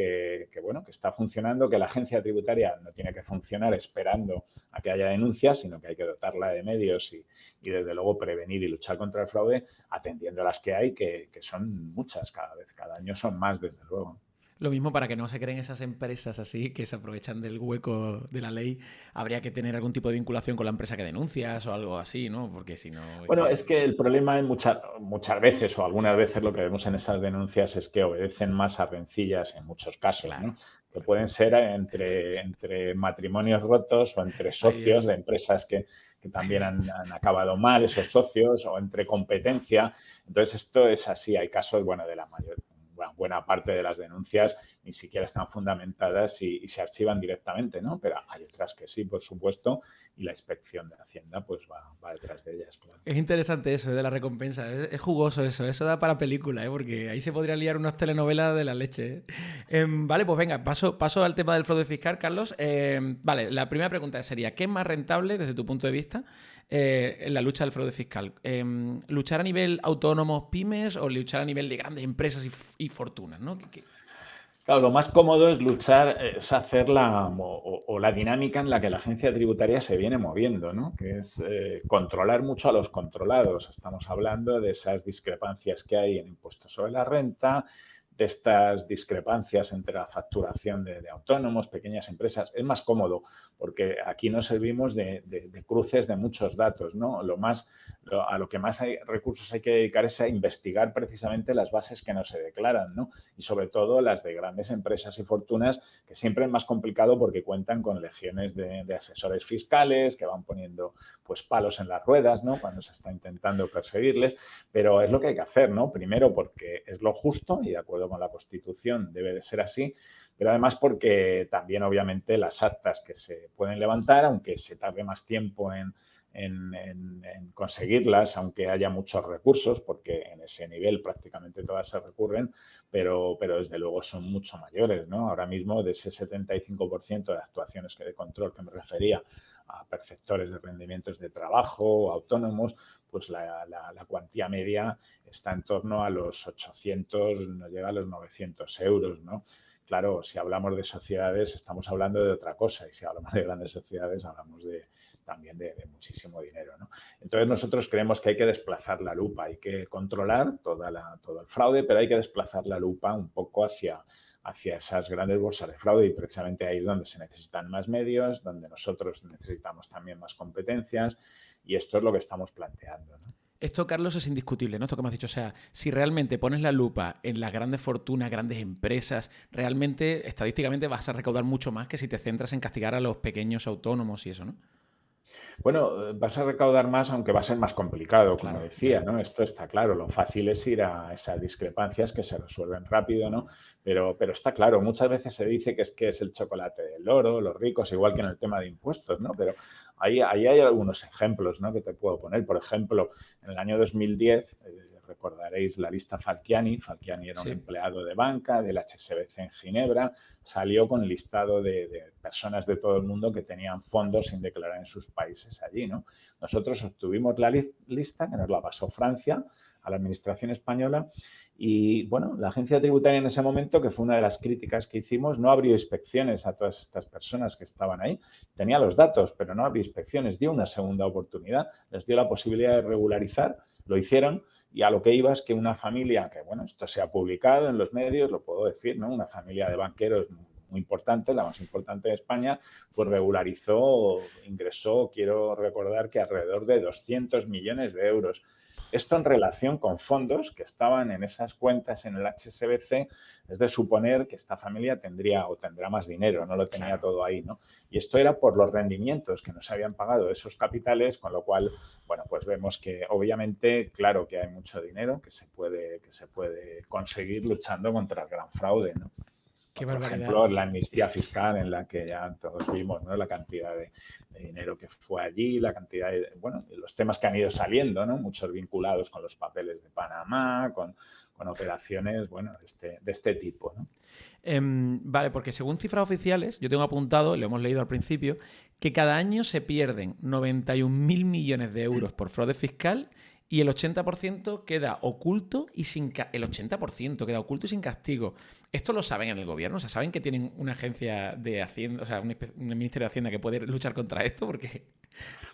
bueno, que está funcionando, que la agencia tributaria no tiene que funcionar esperando a que haya denuncias, sino que hay que dotarla de medios y desde luego prevenir y luchar contra el fraude, atendiendo a las que hay, que son muchas cada vez, cada año son más, desde luego. Lo mismo para que no se creen esas empresas así que se aprovechan del hueco de la ley, habría que tener algún tipo de vinculación con la empresa que denuncias o algo así, ¿no? Porque si no... Bueno, es que el problema es muchas veces o algunas veces lo que vemos en esas denuncias es que obedecen más a rencillas en muchos casos, Claro. ¿no? Que pueden ser entre matrimonios rotos o entre Ahí socios de es. empresas que también han acabado mal, esos socios, o entre competencia. Entonces, esto es así. Hay casos, bueno, de la mayor, buena parte de las denuncias ni siquiera están fundamentadas y se archivan directamente, ¿no? Pero hay otras que sí, por supuesto, y la inspección de Hacienda pues va detrás de ellas, claro. Es interesante eso de la recompensa. Es jugoso eso da para película, ¿eh? Porque ahí se podría liar unas telenovelas de la leche. Vale, pues venga, paso al tema del fraude fiscal, Carlos. Vale, la primera pregunta sería, ¿qué es más rentable desde tu punto de vista en la lucha del fraude fiscal? ¿Luchar a nivel autónomos, pymes o luchar a nivel de grandes empresas y fortunas, ¿no? Claro, lo más cómodo es luchar, es hacer la dinámica en la que la agencia tributaria se viene moviendo, ¿no? Que es controlar mucho a los controlados. Estamos hablando de esas discrepancias que hay en impuestos sobre la renta, de estas discrepancias entre la facturación de autónomos, pequeñas empresas. Es más cómodo porque aquí nos servimos de cruces de muchos datos, ¿no? A lo que más recursos hay que dedicar es a investigar precisamente las bases que no se declaran, ¿no? Y sobre todo las de grandes empresas y fortunas, que siempre es más complicado porque cuentan con legiones de asesores fiscales que van poniendo pues palos en las ruedas, ¿no? Cuando se está intentando perseguirles, pero es lo que hay que hacer, ¿no? Primero porque es lo justo y de acuerdo con la Constitución debe de ser así, pero además porque también obviamente las actas que se pueden levantar, aunque se tarde más tiempo en conseguirlas, aunque haya muchos recursos, porque en ese nivel prácticamente todas se recurren, pero desde luego son mucho mayores, ¿no? Ahora mismo de ese 75% de actuaciones de control que me refería a perceptores de rendimientos de trabajo, autónomos, pues la cuantía media está en torno a los 800, no llega a los 900 euros, ¿no? Claro, si hablamos de sociedades estamos hablando de otra cosa y si hablamos de grandes sociedades hablamos también de muchísimo dinero, ¿no? Entonces nosotros creemos que hay que desplazar la lupa, hay que controlar todo el fraude, pero hay que desplazar la lupa un poco hacia esas grandes bolsas de fraude y precisamente ahí es donde se necesitan más medios, donde nosotros necesitamos también más competencias y esto es lo que estamos planteando, ¿no? Esto, Carlos, es indiscutible, ¿no? Esto que me has dicho. O sea, si realmente pones la lupa en las grandes fortunas, grandes empresas, realmente, estadísticamente, vas a recaudar mucho más que si te centras en castigar a los pequeños autónomos y eso, ¿no? Bueno, vas a recaudar más, aunque va a ser más complicado, como Claro, decía, ya. ¿no? Esto está claro. Lo fácil es ir a esas discrepancias que se resuelven rápido, ¿no? Pero está claro, muchas veces se dice que es el chocolate del oro, los ricos, igual que en el tema de impuestos, ¿no? Pero ahí hay algunos ejemplos, ¿no? Que te puedo poner. Por ejemplo, en el año 2010, recordaréis la lista Falciani. Falciani era un Sí. empleado de banca del HSBC en Ginebra. Salió con listado de personas de todo el mundo que tenían fondos sin declarar en sus países allí, ¿no? Nosotros obtuvimos la lista, que nos la pasó Francia a la administración española y, bueno, la agencia tributaria en ese momento, que fue una de las críticas que hicimos, no abrió inspecciones a todas estas personas que estaban ahí. Tenía los datos, pero no abrió inspecciones. Dio una segunda oportunidad, les dio la posibilidad de regularizar, lo hicieron. Y a lo que iba es que una familia, que bueno, esto se ha publicado en los medios, lo puedo decir, ¿no? Una familia de banqueros muy importante, la más importante de España, pues ingresó, quiero recordar que alrededor de 200 millones de euros. Esto en relación con fondos que estaban en esas cuentas en el HSBC, es de suponer que esta familia tendría o tendrá más dinero, no lo tenía Claro. todo ahí, ¿no? Y esto era por los rendimientos que nos habían pagado esos capitales, con lo cual, bueno, pues vemos que obviamente, claro que hay mucho dinero que se puede conseguir luchando contra el gran fraude, ¿no? Qué Por barbaridad. ejemplo, la amnistía fiscal en la que ya todos vimos, ¿no? La cantidad de dinero que fue allí, la cantidad de, bueno, los temas que han ido saliendo, ¿no? Muchos vinculados con los papeles de Panamá, con operaciones, bueno, de este tipo, ¿no? Vale, porque según cifras oficiales, yo tengo apuntado, lo hemos leído al principio, que cada año se pierden 91.000 millones de euros por fraude fiscal y el 80% queda oculto y el 80% queda oculto y sin castigo. ¿Esto lo saben en el gobierno? O sea, ¿saben que tienen una agencia de Hacienda, o sea, un ministerio de Hacienda que puede luchar contra esto? Porque...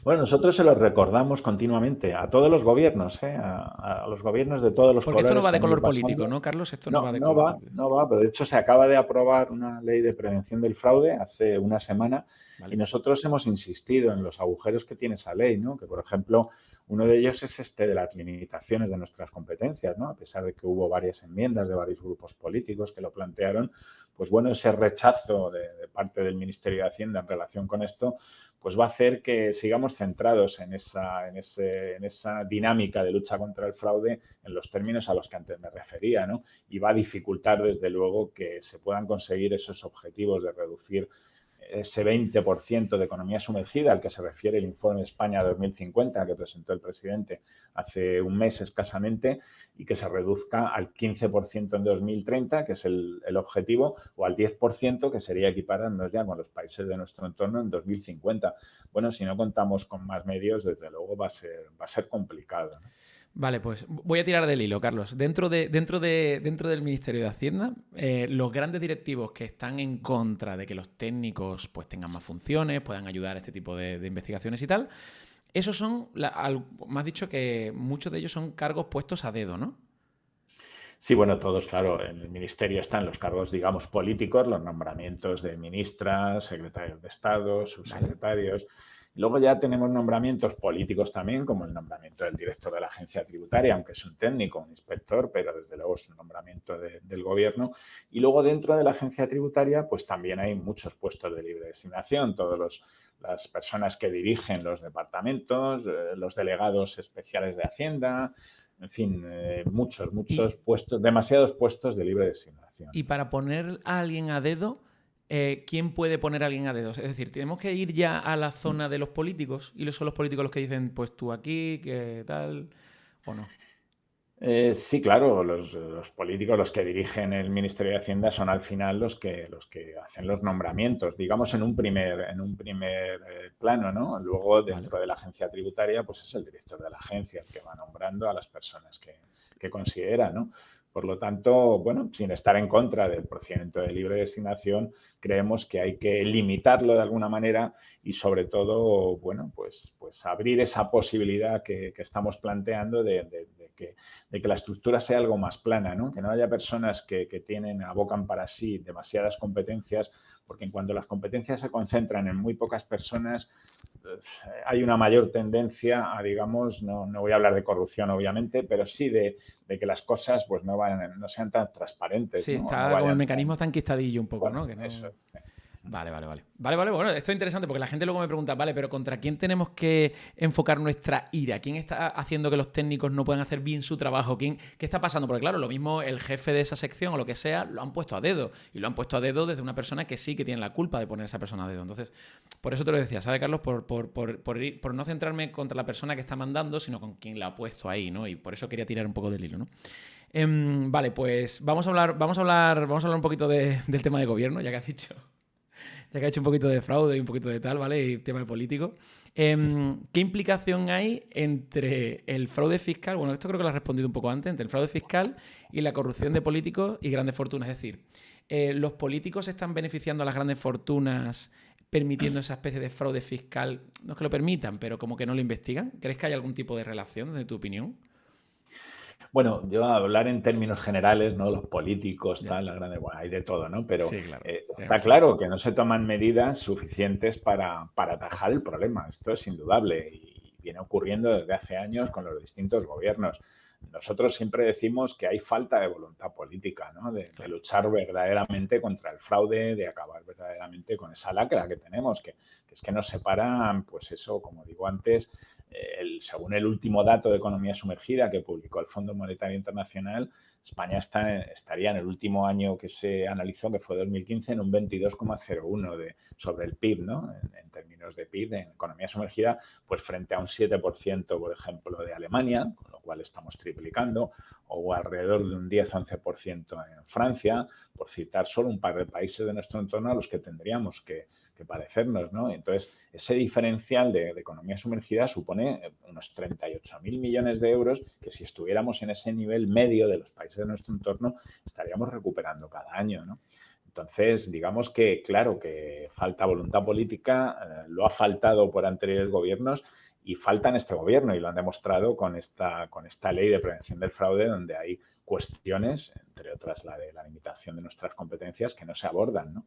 Bueno, nosotros se lo recordamos continuamente a todos los gobiernos, ¿eh? A los gobiernos de todos los Porque esto no colores va que de han ido color político, pasando. ¿no, Carlos? Esto no No, va de no color va, político. no va, pero de hecho se acaba de aprobar una ley de prevención del fraude hace una semana y Vale. nosotros hemos insistido en los agujeros que tiene esa ley, ¿no? Que, por ejemplo, uno de ellos es este de las limitaciones de nuestras competencias, ¿no? A pesar de que hubo varias enmiendas de varios grupos políticos que lo plantearon, pues bueno, ese rechazo de parte del Ministerio de Hacienda en relación con esto, pues va a hacer que sigamos centrados en esa dinámica de lucha contra el fraude en los términos a los que antes me refería, ¿no? Y va a dificultar, desde luego, que se puedan conseguir esos objetivos de reducir ese 20% de economía sumergida al que se refiere el informe España 2050 que presentó el presidente hace un mes escasamente y que se reduzca al 15% en 2030, que es el objetivo, o al 10%, que sería equipararnos ya con los países de nuestro entorno en 2050. Bueno, si no contamos con más medios, desde luego va a ser complicado, ¿no? Vale, pues voy a tirar del hilo, Carlos. Dentro del Ministerio de Hacienda, los grandes directivos que están en contra de que los técnicos pues tengan más funciones, puedan ayudar a este tipo de investigaciones y tal, esos son, me has dicho que muchos de ellos son cargos puestos a dedo, ¿no? Sí, bueno, todos, claro, en el Ministerio están los cargos, digamos, políticos, los nombramientos de ministras, secretarios de Estado, Vale. subsecretarios. Luego ya tenemos nombramientos políticos también, como el nombramiento del director de la agencia tributaria, aunque es un técnico, un inspector, pero desde luego es un nombramiento del gobierno. Y luego dentro de la agencia tributaria, pues también hay muchos puestos de libre designación, las personas que dirigen los departamentos, los delegados especiales de Hacienda, en fin, muchos Y, puestos, demasiados puestos de libre designación. y para poner a alguien a dedo, ¿quién puede poner a alguien a dedo? Es decir, tenemos que ir ya a la zona de los políticos y son los políticos los que dicen, pues tú aquí, que tal, o no. Sí, claro, los políticos, los que dirigen el Ministerio de Hacienda son al final los que hacen los nombramientos, digamos en un primer plano, ¿no? Luego, Vale. dentro de la agencia tributaria, pues es el director de la agencia el que va nombrando a las personas que considera, ¿no? Por lo tanto, bueno, sin estar en contra del procedimiento de libre designación, creemos que hay que limitarlo de alguna manera y sobre todo, bueno, pues abrir esa posibilidad que estamos planteando de que la estructura sea algo más plana, ¿no? Que no haya personas que abocan para sí demasiadas competencias, porque en cuanto las competencias se concentran en muy pocas personas, hay una mayor tendencia a, digamos, no voy a hablar de corrupción, obviamente, pero sí de que las cosas pues no sean tan transparentes, Sí, ¿no? O no está como el vayan mecanismo tan... está enquistadillo un poco, Bueno, ¿no? Que eso no... es. Sí. Vale, vale, vale. Vale, vale, bueno, esto es interesante porque la gente luego me pregunta, vale, pero ¿contra quién tenemos que enfocar nuestra ira? ¿Quién está haciendo que los técnicos no puedan hacer bien su trabajo? ¿Qué está pasando? Porque claro, lo mismo el jefe de esa sección o lo que sea, lo han puesto a dedo. Y lo han puesto a dedo desde una persona que sí que tiene la culpa de poner a esa persona a dedo. Entonces, por eso te lo decía, ¿sabes, Carlos? Por no centrarme contra la persona que está mandando, sino con quien la ha puesto ahí, ¿no? Y por eso quería tirar un poco del hilo, ¿no? Vale, pues vamos a hablar un poquito del tema de gobierno, ya que has dicho. Ya que ha hecho un poquito de fraude y un poquito de tal, ¿vale? Y tema de político. ¿Qué implicación hay entre el fraude fiscal? Bueno, esto creo que lo has respondido un poco antes, entre el fraude fiscal y la corrupción de políticos y grandes fortunas. Es decir, ¿los políticos están beneficiando a las grandes fortunas permitiendo esa especie de fraude fiscal? No es que lo permitan, pero como que no lo investigan. ¿Crees que hay algún tipo de relación, desde tu opinión? Bueno, yo a hablar en términos generales, ¿no? Los políticos, Ya. tal, la grande, bueno, hay de todo, ¿no? Pero Sí, claro. Me está imagino. claro que no se toman medidas suficientes para atajar el problema. Esto es indudable y viene ocurriendo desde hace años con los distintos gobiernos. Nosotros siempre decimos que hay falta de voluntad política, ¿no? De Claro. luchar verdaderamente contra el fraude, de acabar verdaderamente con esa lacra que tenemos, que es que nos separan, pues eso, como digo antes, según el último dato de economía sumergida que publicó el Fondo Monetario Internacional, España estaría en el último año que se analizó, que fue 2015, en un 22,01 sobre el PIB, ¿no? En términos términos de PIB, en economía sumergida, pues frente a un 7%, por ejemplo, de Alemania, con lo cual estamos triplicando, o alrededor de un 10-11% en Francia, por citar solo un par de países de nuestro entorno a los que tendríamos que parecernos, ¿no? Entonces, ese diferencial de economía sumergida supone unos 38.000 millones de euros que si estuviéramos en ese nivel medio de los países de nuestro entorno estaríamos recuperando cada año, ¿no? Entonces, digamos que, claro, que falta voluntad política, lo ha faltado por anteriores gobiernos y falta en este gobierno y lo han demostrado con esta ley de prevención del fraude donde hay cuestiones, entre otras la de la limitación de nuestras competencias, que no se abordan, ¿no?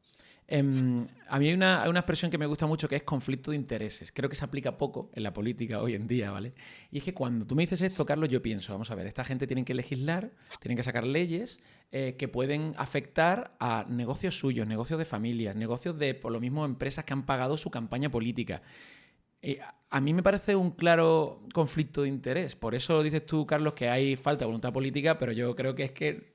A mí hay una expresión que me gusta mucho que es conflicto de intereses. Creo que se aplica poco en la política hoy en día, ¿vale? Y es que cuando tú me dices esto, Carlos, yo pienso, vamos a ver, esta gente tiene que legislar, tienen que sacar leyes que pueden afectar a negocios suyos, negocios de familias, negocios de, por lo mismo, empresas que han pagado su campaña política. A mí me parece un claro conflicto de interés. Por eso dices tú, Carlos, que hay falta de voluntad política, pero yo creo que es que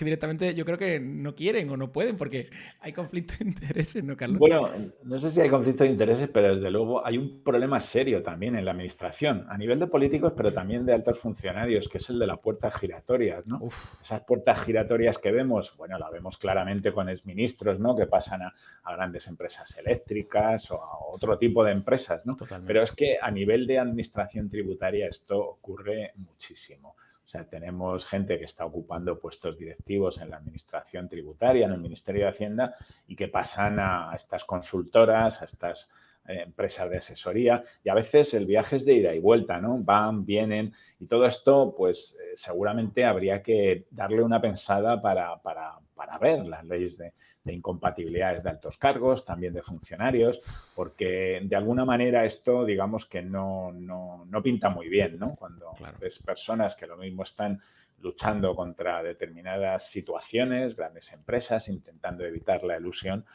directamente yo creo que no quieren o no pueden porque hay conflicto de intereses, ¿no, Carlos? Bueno, no sé si hay conflicto de intereses, pero desde luego hay un problema serio también en la administración, a nivel de políticos, pero también de altos funcionarios, que es el de las puertas giratorias, ¿no? Uf, Esas puertas giratorias que vemos, bueno, la vemos claramente con exministros, ¿no? Que pasan a grandes empresas eléctricas o a otro tipo de empresas, ¿no? Pero totalmente. es que a nivel de administración tributaria esto ocurre muchísimo. O sea, tenemos gente que está ocupando puestos directivos en la administración tributaria, en el Ministerio de Hacienda, y que pasan a estas consultoras, a estas empresas de asesoría, y a veces el viaje es de ida y vuelta, ¿no? Van, vienen, y todo esto, pues seguramente habría que darle una pensada para ver las leyes de incompatibilidades de altos cargos, también de funcionarios, porque de alguna manera esto, digamos que no pinta muy bien, ¿no? Cuando Claro. ves personas que lo mismo están luchando contra determinadas situaciones, grandes empresas, intentando evitar la elusión,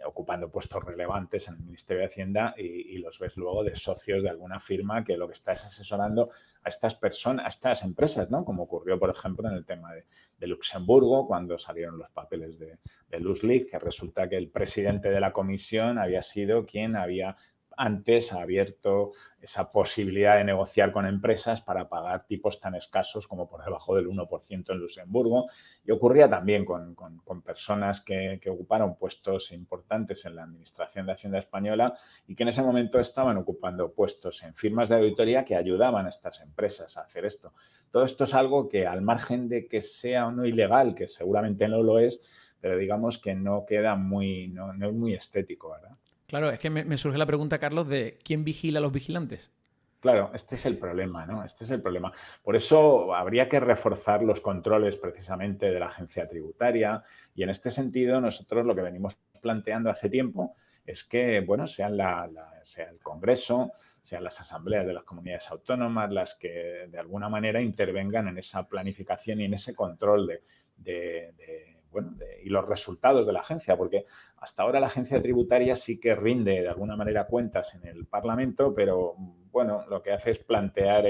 ocupando puestos relevantes en el Ministerio de Hacienda y los ves luego de socios de alguna firma que lo que está es asesorando a estas personas, a estas empresas, ¿no? Como ocurrió, por ejemplo, en el tema de Luxemburgo, cuando salieron los papeles de LuxLeaks, que resulta que el presidente de la comisión había sido quien había antes abierto esa posibilidad de negociar con empresas para pagar tipos tan escasos como por debajo del 1% en Luxemburgo. Y ocurría también con personas que ocuparon puestos importantes en la Administración de Hacienda Española y que en ese momento estaban ocupando puestos en firmas de auditoría que ayudaban a estas empresas a hacer esto. Todo esto es algo que, al margen de que sea o no ilegal, que seguramente no lo es, pero digamos que no queda no es muy estético, ¿verdad? Claro, es que me surge la pregunta, Carlos, de ¿quién vigila a los vigilantes? Claro, este es el problema, ¿no? Este es el problema. Por eso habría que reforzar los controles precisamente de la agencia tributaria y en este sentido nosotros lo que venimos planteando hace tiempo es que, bueno, sea el Congreso, sean las asambleas de las comunidades autónomas las que de alguna manera intervengan en esa planificación y en ese control y los resultados de la agencia, porque hasta ahora la agencia tributaria sí que rinde de alguna manera cuentas en el Parlamento, pero bueno, lo que hace es plantear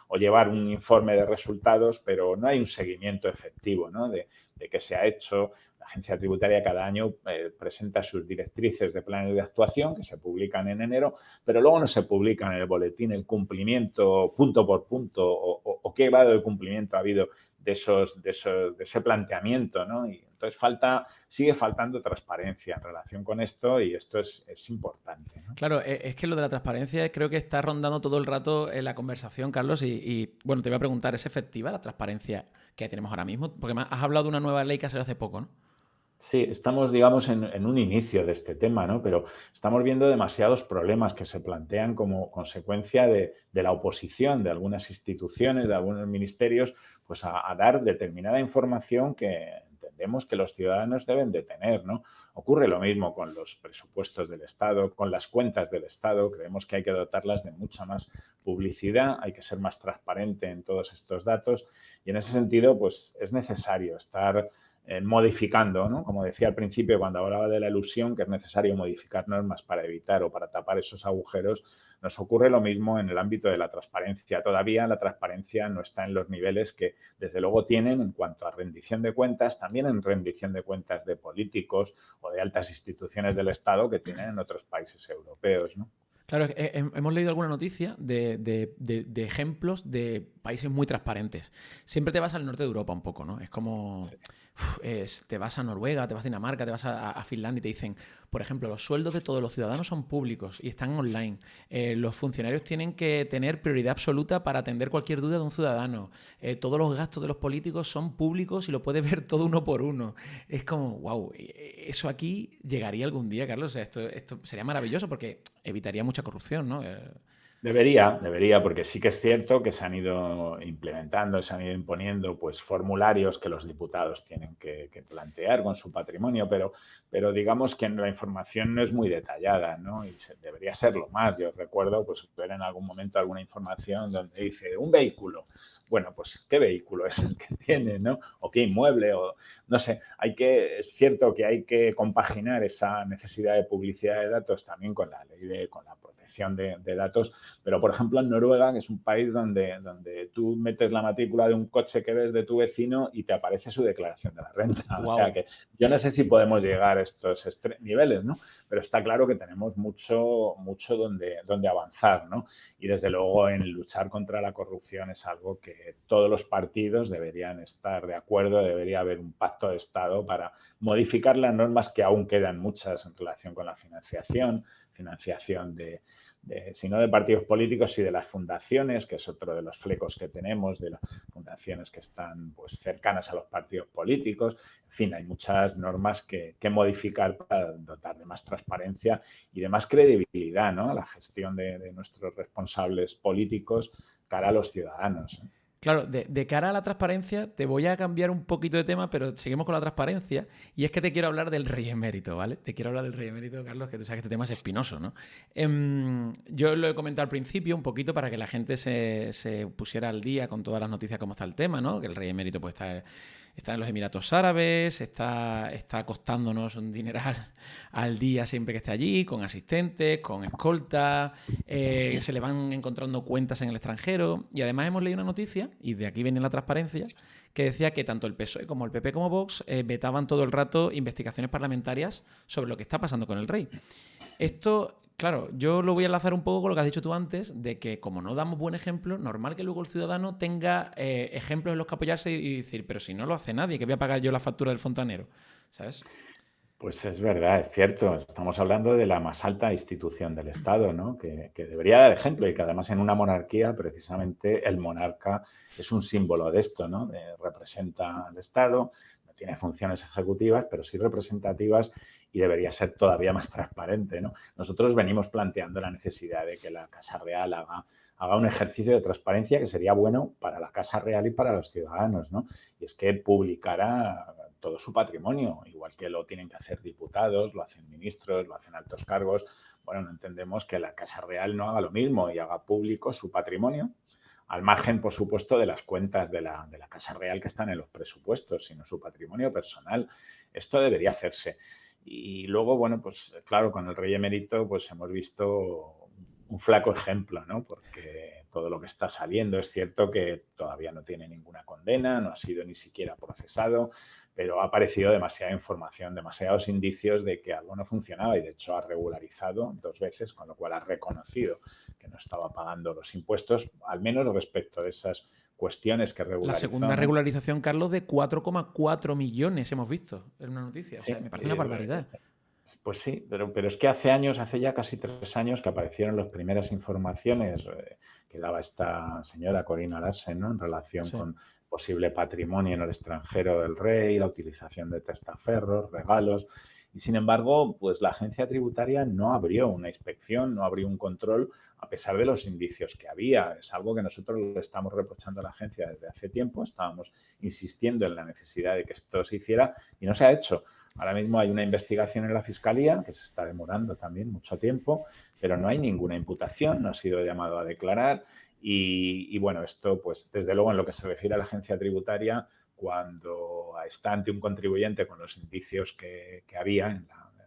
o llevar un informe de resultados, pero no hay un seguimiento efectivo, ¿no? de qué se ha hecho. La agencia tributaria cada año presenta sus directrices de planes de actuación que se publican en enero, pero luego no se publica en el boletín el cumplimiento punto por punto o qué grado de cumplimiento ha habido de ese planteamiento, ¿no? Y entonces sigue faltando transparencia en relación con esto y esto es importante, ¿no? Claro, es que lo de la transparencia creo que está rondando todo el rato en la conversación, Carlos, bueno, te voy a preguntar, ¿es efectiva la transparencia que tenemos ahora mismo? Porque has hablado de una nueva ley que ha salido hace poco, ¿no? Sí, estamos, digamos, en un inicio de este tema, ¿no? Pero estamos viendo demasiados problemas que se plantean como consecuencia de la oposición de algunas instituciones, de algunos ministerios, pues a dar determinada información que entendemos que los ciudadanos deben de tener, ¿no? Ocurre lo mismo con los presupuestos del Estado, con las cuentas del Estado. Creemos que hay que dotarlas de mucha más publicidad, hay que ser más transparente en todos estos datos y en ese sentido, pues es necesario estar modificando, ¿no? Como decía al principio cuando hablaba de la elusión, que es necesario modificar normas para evitar o para tapar esos agujeros, nos ocurre lo mismo en el ámbito de la transparencia. Todavía la transparencia no está en los niveles que desde luego tienen en cuanto a rendición de cuentas, también en rendición de cuentas de políticos o de altas instituciones del Estado que tienen en otros países europeos, ¿no? Claro, hemos leído alguna noticia de ejemplos de países muy transparentes. Siempre te vas al norte de Europa un poco, ¿no? Es como, te vas a Noruega, te vas a Dinamarca, te vas a Finlandia y te dicen, por ejemplo, los sueldos de todos los ciudadanos son públicos y están online. Los funcionarios tienen que tener prioridad absoluta para atender cualquier duda de un ciudadano. Todos los gastos de los políticos son públicos y lo puedes ver todo uno por uno. Es como, wow, eso aquí llegaría algún día, Carlos. O sea, esto sería maravilloso porque evitaría mucha corrupción, ¿no? Debería, porque sí que es cierto que se han ido implementando, se han ido imponiendo pues formularios que los diputados tienen que plantear con su patrimonio, pero digamos que la información no es muy detallada, ¿no? Y debería serlo más. Yo recuerdo pues ver en algún momento alguna información donde dice un vehículo. Bueno, pues qué vehículo es el que tiene, ¿no? O qué inmueble, o no sé. Es cierto que hay que compaginar esa necesidad de publicidad de datos también con la ley con la protección de datos. Pero, por ejemplo, en Noruega, que es un país donde tú metes la matrícula de un coche que ves de tu vecino y te aparece su declaración de la renta. O sea Wow. que yo no sé si podemos llegar a estos niveles, ¿no? Pero está claro que tenemos mucho donde avanzar, ¿no? Y desde luego en luchar contra la corrupción es algo que todos los partidos deberían estar de acuerdo, debería haber un pacto de Estado para modificar las normas que aún quedan muchas en relación con la financiación sino de partidos políticos y de las fundaciones, que es otro de los flecos que tenemos, de las fundaciones que están pues, cercanas a los partidos políticos. En fin, hay muchas normas que modificar para dotar de más transparencia y de más credibilidad, ¿no? La gestión de nuestros responsables políticos cara a los ciudadanos, ¿eh? Claro, de cara a la transparencia, te voy a cambiar un poquito de tema, pero seguimos con la transparencia. Y es que te quiero hablar del rey emérito, ¿vale? Te quiero hablar del rey emérito, Carlos, que tú sabes que este tema es espinoso, ¿no? Yo lo he comentado al principio un poquito para que la gente se pusiera al día con todas las noticias como está el tema, ¿no? Que el rey emérito pues está en los Emiratos Árabes, está costándonos un dineral al día siempre que esté allí, con asistentes, con escoltas, se le van encontrando cuentas en el extranjero. Y además hemos leído una noticia, y de aquí viene la transparencia, que decía que tanto el PSOE como el PP como Vox vetaban todo el rato investigaciones parlamentarias sobre lo que está pasando con el rey. Esto, claro, yo lo voy a enlazar un poco con lo que has dicho tú antes, de que como no damos buen ejemplo, normal que luego el ciudadano tenga ejemplos en los que apoyarse y decir, pero si no lo hace nadie, que voy a pagar yo la factura del fontanero, ¿sabes? Pues es verdad, es cierto. Estamos hablando de la más alta institución del Estado, ¿no? Que debería dar ejemplo y que además en una monarquía precisamente el monarca es un símbolo de esto, ¿no? Representa al Estado, no tiene funciones ejecutivas, pero sí representativas y debería ser todavía más transparente, ¿no? Nosotros venimos planteando la necesidad de que la Casa Real haga un ejercicio de transparencia que sería bueno para la Casa Real y para los ciudadanos, ¿no? Y es que publicara todo su patrimonio, igual que lo tienen que hacer diputados, lo hacen ministros, lo hacen altos cargos. Bueno, no entendemos que la Casa Real no haga lo mismo y haga público su patrimonio, al margen, por supuesto, de las cuentas de la Casa Real que están en los presupuestos, sino su patrimonio personal. Esto debería hacerse. Y luego, bueno, pues claro, con el rey emérito pues hemos visto un flaco ejemplo, ¿no? Porque todo lo que está saliendo es cierto que todavía no tiene ninguna condena, no ha sido ni siquiera procesado, pero ha aparecido demasiada información, demasiados indicios de que algo no funcionaba y de hecho ha regularizado 2 veces, con lo cual ha reconocido que no estaba pagando los impuestos, al menos respecto de esas cuestiones que La regularizó, segunda ¿no? regularización, Carlos, de 4,4 millones hemos visto en una noticia. O Sí, sea, me parece una barbaridad. pues sí, pero es que hace ya casi 3 años que aparecieron las primeras informaciones que daba esta señora Corina Larsen, ¿no? En relación Sí. con posible patrimonio en el extranjero del rey, la utilización de testaferros, regalos. Y sin embargo, pues la agencia tributaria no abrió una inspección, no abrió un control a pesar de los indicios que había. Es algo que nosotros le estamos reprochando a la agencia desde hace tiempo. Estábamos insistiendo en la necesidad de que esto se hiciera y no se ha hecho. Ahora mismo hay una investigación en la Fiscalía que se está demorando también mucho tiempo, pero no hay ninguna imputación, no ha sido llamado a declarar y bueno, esto pues desde luego en lo que se refiere a la agencia tributaria, cuando está ante un contribuyente con los indicios que había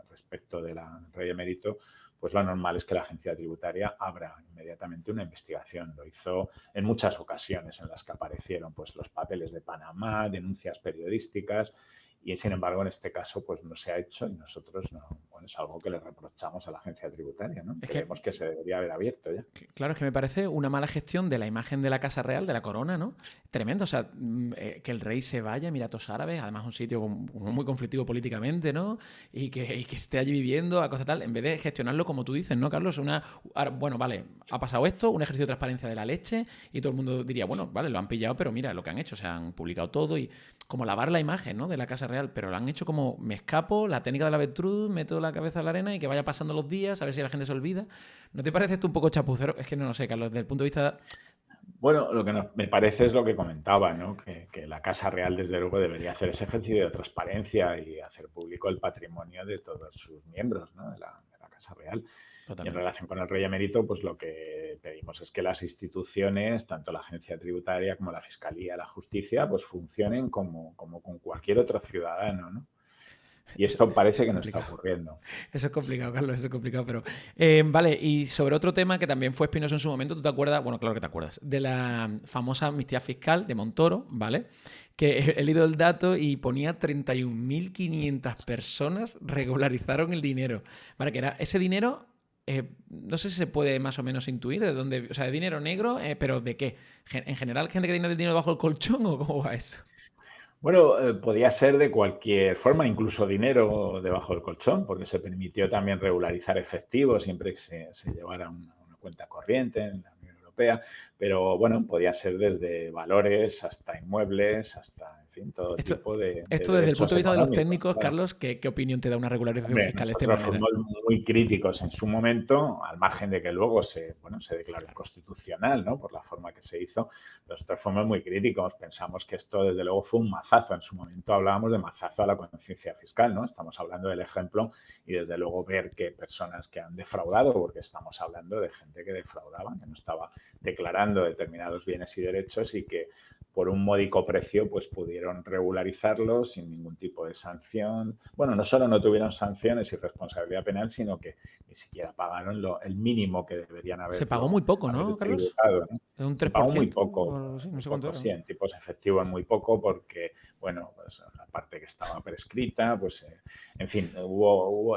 respecto del rey emérito, pues lo normal es que la agencia tributaria abra inmediatamente una investigación. Lo hizo en muchas ocasiones en las que aparecieron pues los papeles de Panamá, denuncias periodísticas y sin embargo en este caso pues no se ha hecho y nosotros no, bueno, es algo que le reprochamos a la agencia tributaria, ¿no? Es que Creemos que se debería haber abierto ya. Claro, es que me parece una mala gestión de la imagen de la Casa Real, de la corona, ¿no? Tremendo, o sea, que el rey se vaya a Emiratos Árabes, además un sitio muy conflictivo políticamente, ¿no? Y que esté allí viviendo, a cosa tal, en vez de gestionarlo como tú dices, ¿no, Carlos? Bueno, vale, ha pasado esto, un ejercicio de transparencia de la leche, y todo el mundo diría, bueno, vale, lo han pillado, pero mira lo que han hecho, o sea, han publicado todo y como lavar la imagen, ¿no? De la Casa Real, pero lo han hecho como me escapo, la técnica de la avestruz, meto la cabeza en la arena y que vaya pasando los días, a ver si la gente se olvida. ¿No te parece esto un poco chapucero? Es que no lo sé, Carlos, desde el punto de vista... Bueno, lo que me parece es lo que comentaba, ¿no? Que la Casa Real, desde luego, debería hacer ese ejercicio de transparencia y hacer público el patrimonio de todos sus miembros, ¿no? De la Casa Real. Y en Totalmente. relación con el rey emérito, pues lo que pedimos es que las instituciones, tanto la agencia tributaria como la fiscalía, la justicia, pues funcionen como con cualquier otro ciudadano, ¿no? Y Eso, esto eso parece es que no está complicado. ocurriendo. Eso es complicado, Carlos, eso es complicado, pero... vale, y sobre otro tema que también fue espinoso en su momento, ¿tú te acuerdas? Bueno, claro que te acuerdas, de la famosa amnistía fiscal de Montoro, ¿vale? Que he leído el dato y ponía 31.500 personas regularizaron el dinero. Vale, que era ese dinero... no sé si se puede más o menos intuir de dónde, o sea, de dinero negro, pero ¿de qué? ¿En general gente que tiene el dinero bajo el colchón o cómo va eso? Bueno, podía ser de cualquier forma, incluso dinero debajo del colchón, porque se permitió también regularizar efectivo siempre que se llevara una cuenta corriente en la Unión Europea, pero bueno, podía ser desde valores hasta inmuebles, hasta, en fin, todo Esto, tipo de esto desde el punto derechos de vista de los económicos. técnicos, Claro. Carlos, ¿qué opinión te da una regularización Hombre, fiscal de esta nosotros manera? fuimos muy críticos en su momento, al margen de que luego se declaró inconstitucional, ¿no? Por la forma que se hizo. Nosotros fuimos muy críticos, pensamos que esto desde luego fue un mazazo. En su momento hablábamos de mazazo a la conciencia fiscal, ¿no? Estamos hablando del ejemplo y desde luego ver que personas que han defraudado, porque estamos hablando de gente que defraudaba, que no estaba declarando determinados bienes y derechos y que por un módico precio pues pudieron regularizarlos sin ningún tipo de sanción. Bueno, no solo no tuvieron sanciones y responsabilidad penal, sino que ni siquiera pagaron el mínimo que deberían Se pagó muy poco, ¿no, haber Carlos? tributado, ¿no? ¿Es un Se tres por pagó ciento o algo así? No muy sé cuánto poco, era. sí, en tipos efectivos muy poco porque, bueno, pues la parte que estaba prescrita, pues, en fin,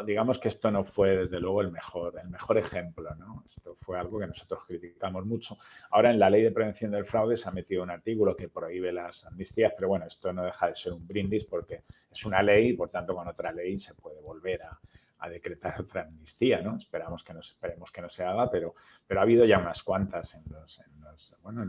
digamos que esto no fue desde luego el mejor ejemplo, ¿no? Esto fue algo que nosotros criticamos mucho. Ahora en la Ley de Prevención del Fraude se ha metido un artículo que prohíbe las amnistías, pero bueno, esto no deja de ser un brindis porque es una ley y por tanto con otra ley se puede volver a decretar otra amnistía, ¿no? Esperemos que no se haga, pero ha habido ya unas cuantas en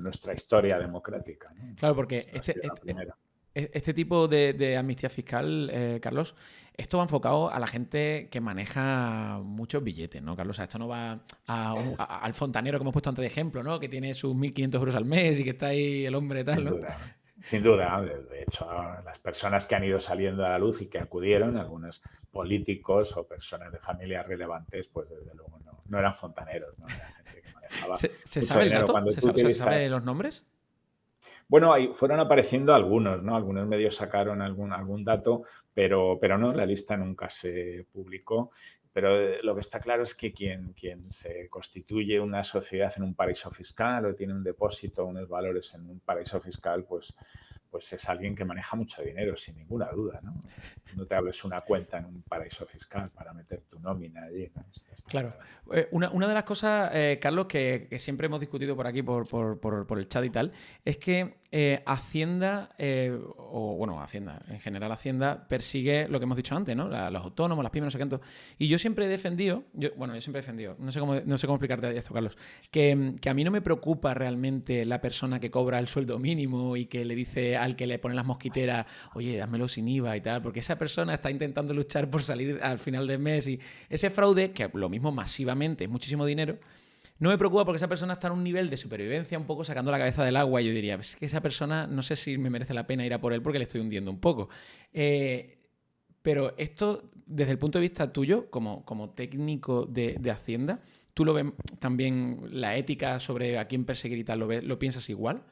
nuestra historia democrática, ¿no? Claro, porque No ha sido la primera. este tipo de amnistía fiscal, Carlos, esto va enfocado a la gente que maneja muchos billetes, ¿no, Carlos? O sea, esto no va al fontanero que hemos puesto antes de ejemplo, ¿no? Que tiene sus 1.500 euros al mes y que está ahí el hombre tal, Sin ¿no? duda. Sin duda, de hecho, las personas que han ido saliendo a la luz y que acudieron, algunos políticos o personas de familias relevantes, pues desde luego no eran fontaneros, ¿no? Era gente que manejaba ¿Se mucho sabe el dinero. dato? Cuando tú O sea, ¿se sabe utilizas... los nombres? Bueno, ahí fueron apareciendo algunos, ¿no? Algunos medios sacaron algún dato, pero no, la lista nunca se publicó. Pero lo que está claro es que quien se constituye una sociedad en un paraíso fiscal o tiene un depósito, unos valores en un paraíso fiscal, pues es alguien que maneja mucho dinero, sin ninguna duda, ¿no? No te abres una cuenta en un paraíso fiscal para meter tu nómina allí, ¿no? Está Claro. claro. Una de las cosas, Carlos, que siempre hemos discutido por aquí, por el chat y tal, es que Hacienda, o bueno, Hacienda, en general Hacienda, persigue lo que hemos dicho antes, ¿no? Los autónomos, las pymes, no sé qué. Y yo siempre he defendido, no sé cómo explicarte esto, Carlos, que a mí no me preocupa realmente la persona que cobra el sueldo mínimo y que le dice al que le ponen las mosquiteras, oye, házmelo sin IVA y tal, porque esa persona está intentando luchar por salir al final del mes y ese fraude, que lo mismo masivamente es muchísimo dinero, no me preocupa porque esa persona está en un nivel de supervivencia un poco sacando la cabeza del agua y yo diría, es que esa persona no sé si me merece la pena ir a por él porque le estoy hundiendo un poco. Pero esto, desde el punto de vista tuyo, como técnico de Hacienda, ¿tú lo ves también la ética sobre a quién perseguir y tal, lo piensas igual?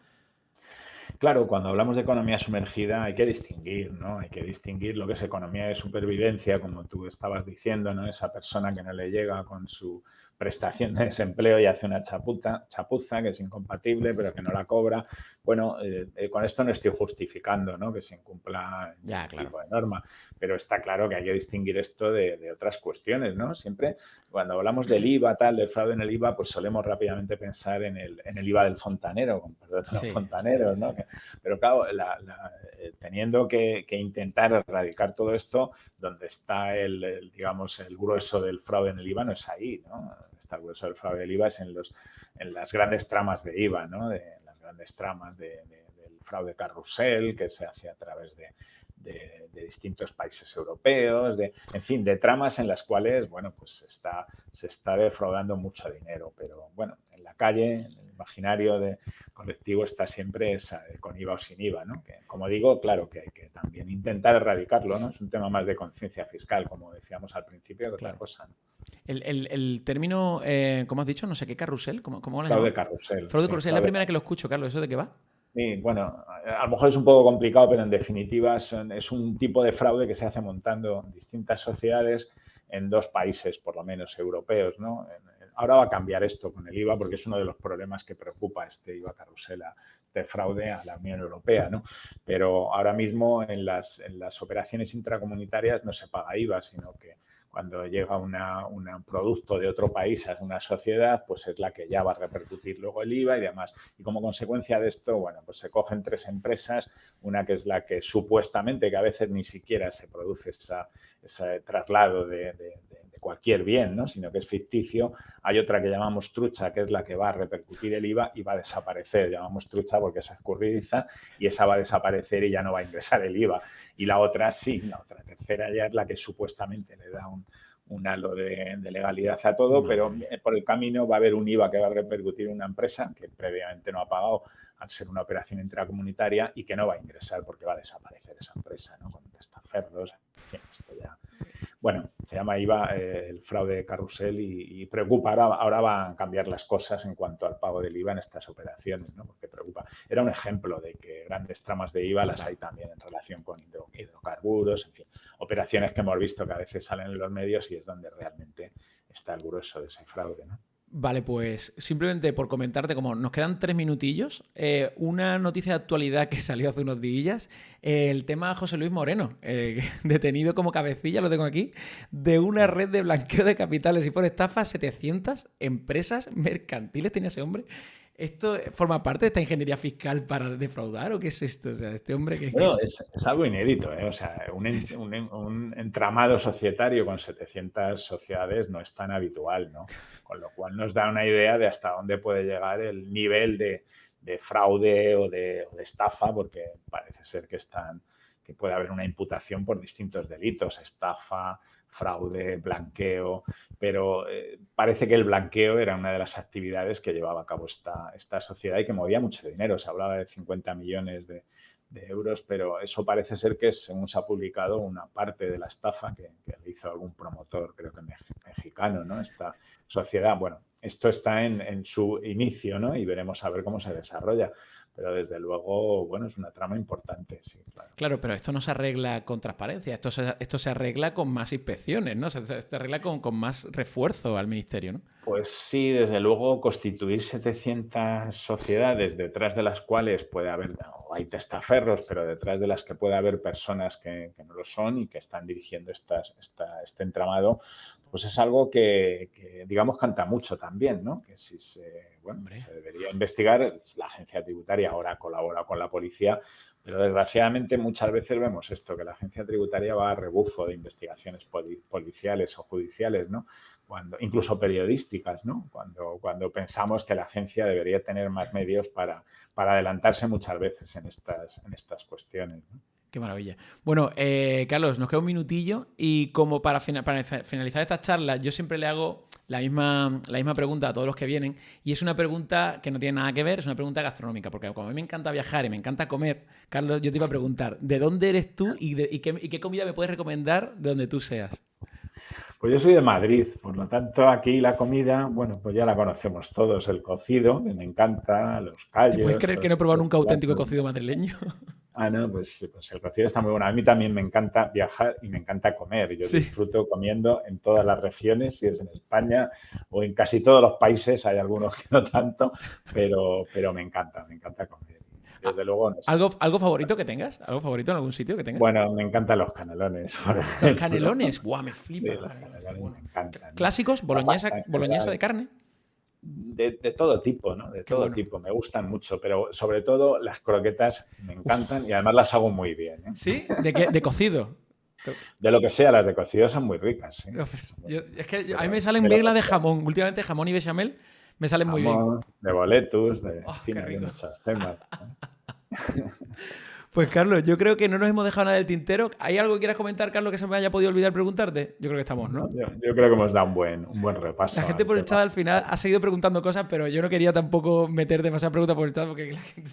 Claro, cuando hablamos de economía sumergida hay que distinguir, ¿no? Hay que distinguir lo que es economía de supervivencia, como tú estabas diciendo, ¿no? Esa persona que no le llega con su prestación de desempleo y hace una chapuza que es incompatible, pero que no la cobra, Bueno, con esto no estoy justificando, ¿no?, que se incumpla Ya, ningún claro. tipo de norma, pero está claro que hay que distinguir esto de otras cuestiones, ¿no? Siempre cuando hablamos del IVA, tal, del fraude en el IVA, pues solemos rápidamente pensar en el IVA del fontanero, con perdón de los Sí, sí, fontaneros, sí. ¿no? Pero claro, teniendo que intentar erradicar todo esto, donde está digamos, el grueso del fraude en el IVA no es ahí, ¿no? Está el grueso del fraude del IVA es en las grandes tramas de IVA, ¿no? Las grandes tramas del fraude carrusel que se hace a través de distintos países europeos, en fin, de tramas en las cuales, bueno, pues se está defraudando mucho dinero, pero bueno, en la calle, en el imaginario colectivo está siempre con IVA o sin IVA, ¿no? Que, como digo, claro que hay que también intentar erradicarlo, ¿no? Es un tema más de conciencia fiscal, como decíamos al principio, que otra Claro. cosa, ¿no? El término, ¿cómo has dicho? No sé qué carrusel, ¿cómo lo has Fraude llamado? carrusel, Fraude sí, carrusel, es la fraude primera que lo carrusel. escucho, Carlos. ¿Eso de qué va? Sí, bueno, a lo mejor es un poco complicado, pero en definitiva es un tipo de fraude que se hace montando distintas sociedades en dos países, por lo menos europeos, ¿no? Ahora va a cambiar esto con el IVA porque es uno de los problemas que preocupa este IVA carrusela de fraude a la Unión Europea, ¿no? Pero ahora mismo en las operaciones intracomunitarias no se paga IVA, sino que cuando llega un producto de otro país a una sociedad, pues es la que ya va a repercutir luego el IVA y demás. Y como consecuencia de esto, bueno, pues se cogen tres empresas, una que es la que supuestamente, que a veces ni siquiera se produce ese traslado de cualquier bien, ¿no?, sino que es ficticio. Hay otra que llamamos trucha, que es la que va a repercutir el IVA y va a desaparecer. Llamamos trucha porque es escurridiza y esa va a desaparecer y ya no va a ingresar el IVA. Y la otra sí, la otra tercera ya es la que supuestamente le da un halo de legalidad a todo, Madre pero mía. por el camino va a haber un IVA que va a repercutir en una empresa que previamente no ha pagado al ser una operación intracomunitaria y que no va a ingresar porque va a desaparecer esa empresa, ¿no?, con testaferros. En fin, esto ya. Bueno, se llama IVA el fraude carrusel y preocupa. Ahora van a cambiar las cosas en cuanto al pago del IVA en estas operaciones, ¿no?, porque preocupa. Era un ejemplo de que grandes tramas de IVA las hay también en relación con hidrocarburos, en fin, operaciones que hemos visto que a veces salen en los medios y es donde realmente está el grueso de ese fraude, ¿no? Vale, pues simplemente por comentarte, como nos quedan 3 minutillos, una noticia de actualidad que salió hace unos días, el tema de José Luis Moreno, detenido como cabecilla, lo tengo aquí, de una red de blanqueo de capitales y por estafa 700 empresas mercantiles tenía ese hombre. ¿Esto forma parte de esta ingeniería fiscal para defraudar o qué es esto? O sea, este hombre Bueno, es algo inédito, ¿eh? O sea, un entramado societario con 700 sociedades no es tan habitual, ¿no? Con lo cual nos da una idea de hasta dónde puede llegar el nivel de fraude o de estafa, porque parece ser que puede haber una imputación por distintos delitos, estafa, fraude, blanqueo, pero parece que el blanqueo era una de las actividades que llevaba a cabo esta sociedad y que movía mucho dinero. Se hablaba de 50 millones de euros, pero eso parece ser que es, según se ha publicado, una parte de la estafa que le hizo algún promotor, creo que mexicano, ¿no? Esta sociedad. Bueno, esto está en su inicio, ¿no? Y veremos a ver cómo se desarrolla. Pero desde luego, bueno, es una trama importante, sí, claro. Claro, pero esto no se arregla con transparencia, esto se arregla con más inspecciones, ¿no? Se arregla con más refuerzo al ministerio, ¿no? Pues sí, desde luego, constituir 700 sociedades detrás de las cuales puede haber, o hay testaferros, pero detrás de las que puede haber personas que no lo son y que están dirigiendo este entramado, pues es algo que, digamos, canta mucho también, ¿no? Que si bueno, Hombre. se debería investigar. La agencia tributaria ahora colabora con la policía, pero desgraciadamente muchas veces vemos esto, que la agencia tributaria va a rebufo de investigaciones policiales o judiciales, ¿no? Incluso periodísticas, ¿no? Cuando pensamos que la agencia debería tener más medios para adelantarse muchas veces en estas cuestiones, ¿no? Qué maravilla. Bueno, Carlos, nos queda un minutillo y como para finalizar esta charla, yo siempre le hago la misma pregunta a todos los que vienen y es una pregunta que no tiene nada que ver, es una pregunta gastronómica, porque como a mí me encanta viajar y me encanta comer, Carlos, yo te iba a preguntar, ¿de dónde eres tú y qué comida me puedes recomendar de donde tú seas? Pues yo soy de Madrid, por lo tanto aquí la comida, bueno, pues ya la conocemos todos, el cocido, que me encanta, los ¿Te puedes callos, creer que no he todos probado estos nunca auténtico platos. cocido madrileño? No, pues el cocido está muy bueno. A mí también me encanta viajar y me encanta comer. Yo Sí. disfruto comiendo en todas las regiones, si es en España o en casi todos los países. Hay algunos que no tanto, pero me encanta comer. desde luego no sé. ¿Algo favorito que tengas? ¿Algo favorito en algún sitio que tengas? Bueno, me encantan los canelones. Los canelones. Buah, me flipa. Sí, los canelones me encantan. Clásicos, boloñesa de carne. De todo tipo, ¿no? De todo tipo. Me gustan mucho, pero sobre todo las croquetas me encantan y además las hago muy bien. ¿Sí? ¿De cocido? De lo que sea, las de cocido son muy ricas. ¿Sí? Es que a mí me salen bien las de jamón. Últimamente jamón y bechamel me salen muy bien. De boletus, de muchos temas. Pues Carlos, yo creo que no nos hemos dejado nada del tintero. ¿Hay algo que quieras comentar, Carlos, que se me haya podido olvidar preguntarte? Yo creo que estamos, ¿no? Yo creo que hemos dado un buen repaso. La gente por el chat al final ha seguido preguntando cosas, pero yo no quería tampoco meter demasiadas preguntas por el chat porque la gente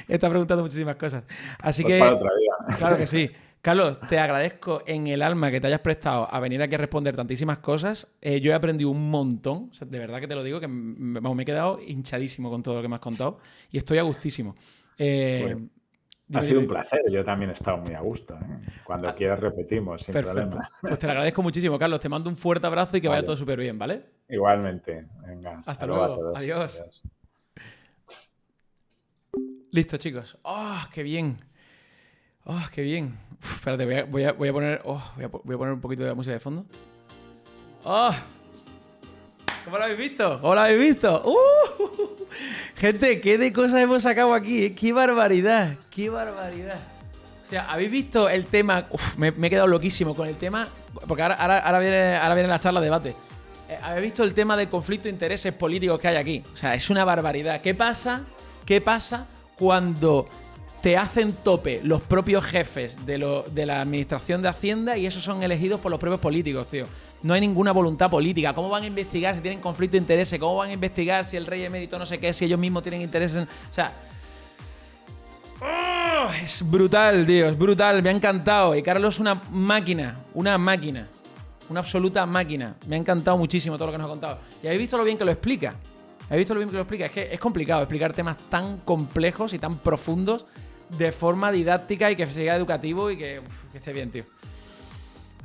está preguntando muchísimas cosas. Así pues que... para otro día. Claro que sí. Carlos, te agradezco en el alma que te hayas prestado a venir aquí a responder tantísimas cosas. Yo he aprendido un montón, o sea, de verdad que te lo digo, que me he quedado hinchadísimo con todo lo que me has contado y estoy a gustísimo. Ha sido un placer, yo también he estado muy a gusto. Cuando quieras repetimos, sin problema. Pues te lo agradezco muchísimo, Carlos. Te mando un fuerte abrazo y que vaya todo súper bien, ¿vale? Igualmente. Venga. Hasta luego. Adiós. Listo, chicos. ¡Oh, qué bien! ¡Oh, qué bien! Uf, espérate, voy a poner... voy a poner un poquito de música de fondo. ¡Oh! ¿Cómo lo habéis visto? ¿Cómo lo habéis visto? Gente, ¿qué de cosas hemos sacado aquí? ¡Qué barbaridad! ¡Qué barbaridad! O sea, ¿habéis visto el tema? Me he quedado loquísimo con el tema, porque ahora viene la charla de debate. ¿Habéis visto el tema del conflicto de intereses políticos que hay aquí? O sea, es una barbaridad. ¿Qué pasa cuando te hacen tope los propios jefes de la administración de Hacienda y esos son elegidos por los propios políticos, tío? No hay ninguna voluntad política. ¿Cómo van a investigar si tienen conflicto de intereses? ¿Cómo van a investigar si el rey emérito no sé qué, si ellos mismos tienen intereses en... O sea... ¡Oh! Es brutal, tío, es brutal. Me ha encantado. Y Carlos es una máquina. Una absoluta máquina. Me ha encantado muchísimo todo lo que nos ha contado. Y habéis visto lo bien que lo explica. ¿Habéis visto lo bien que lo explica? Es que es complicado explicar temas tan complejos y tan profundos de forma didáctica y que sea educativo y que esté bien, tío.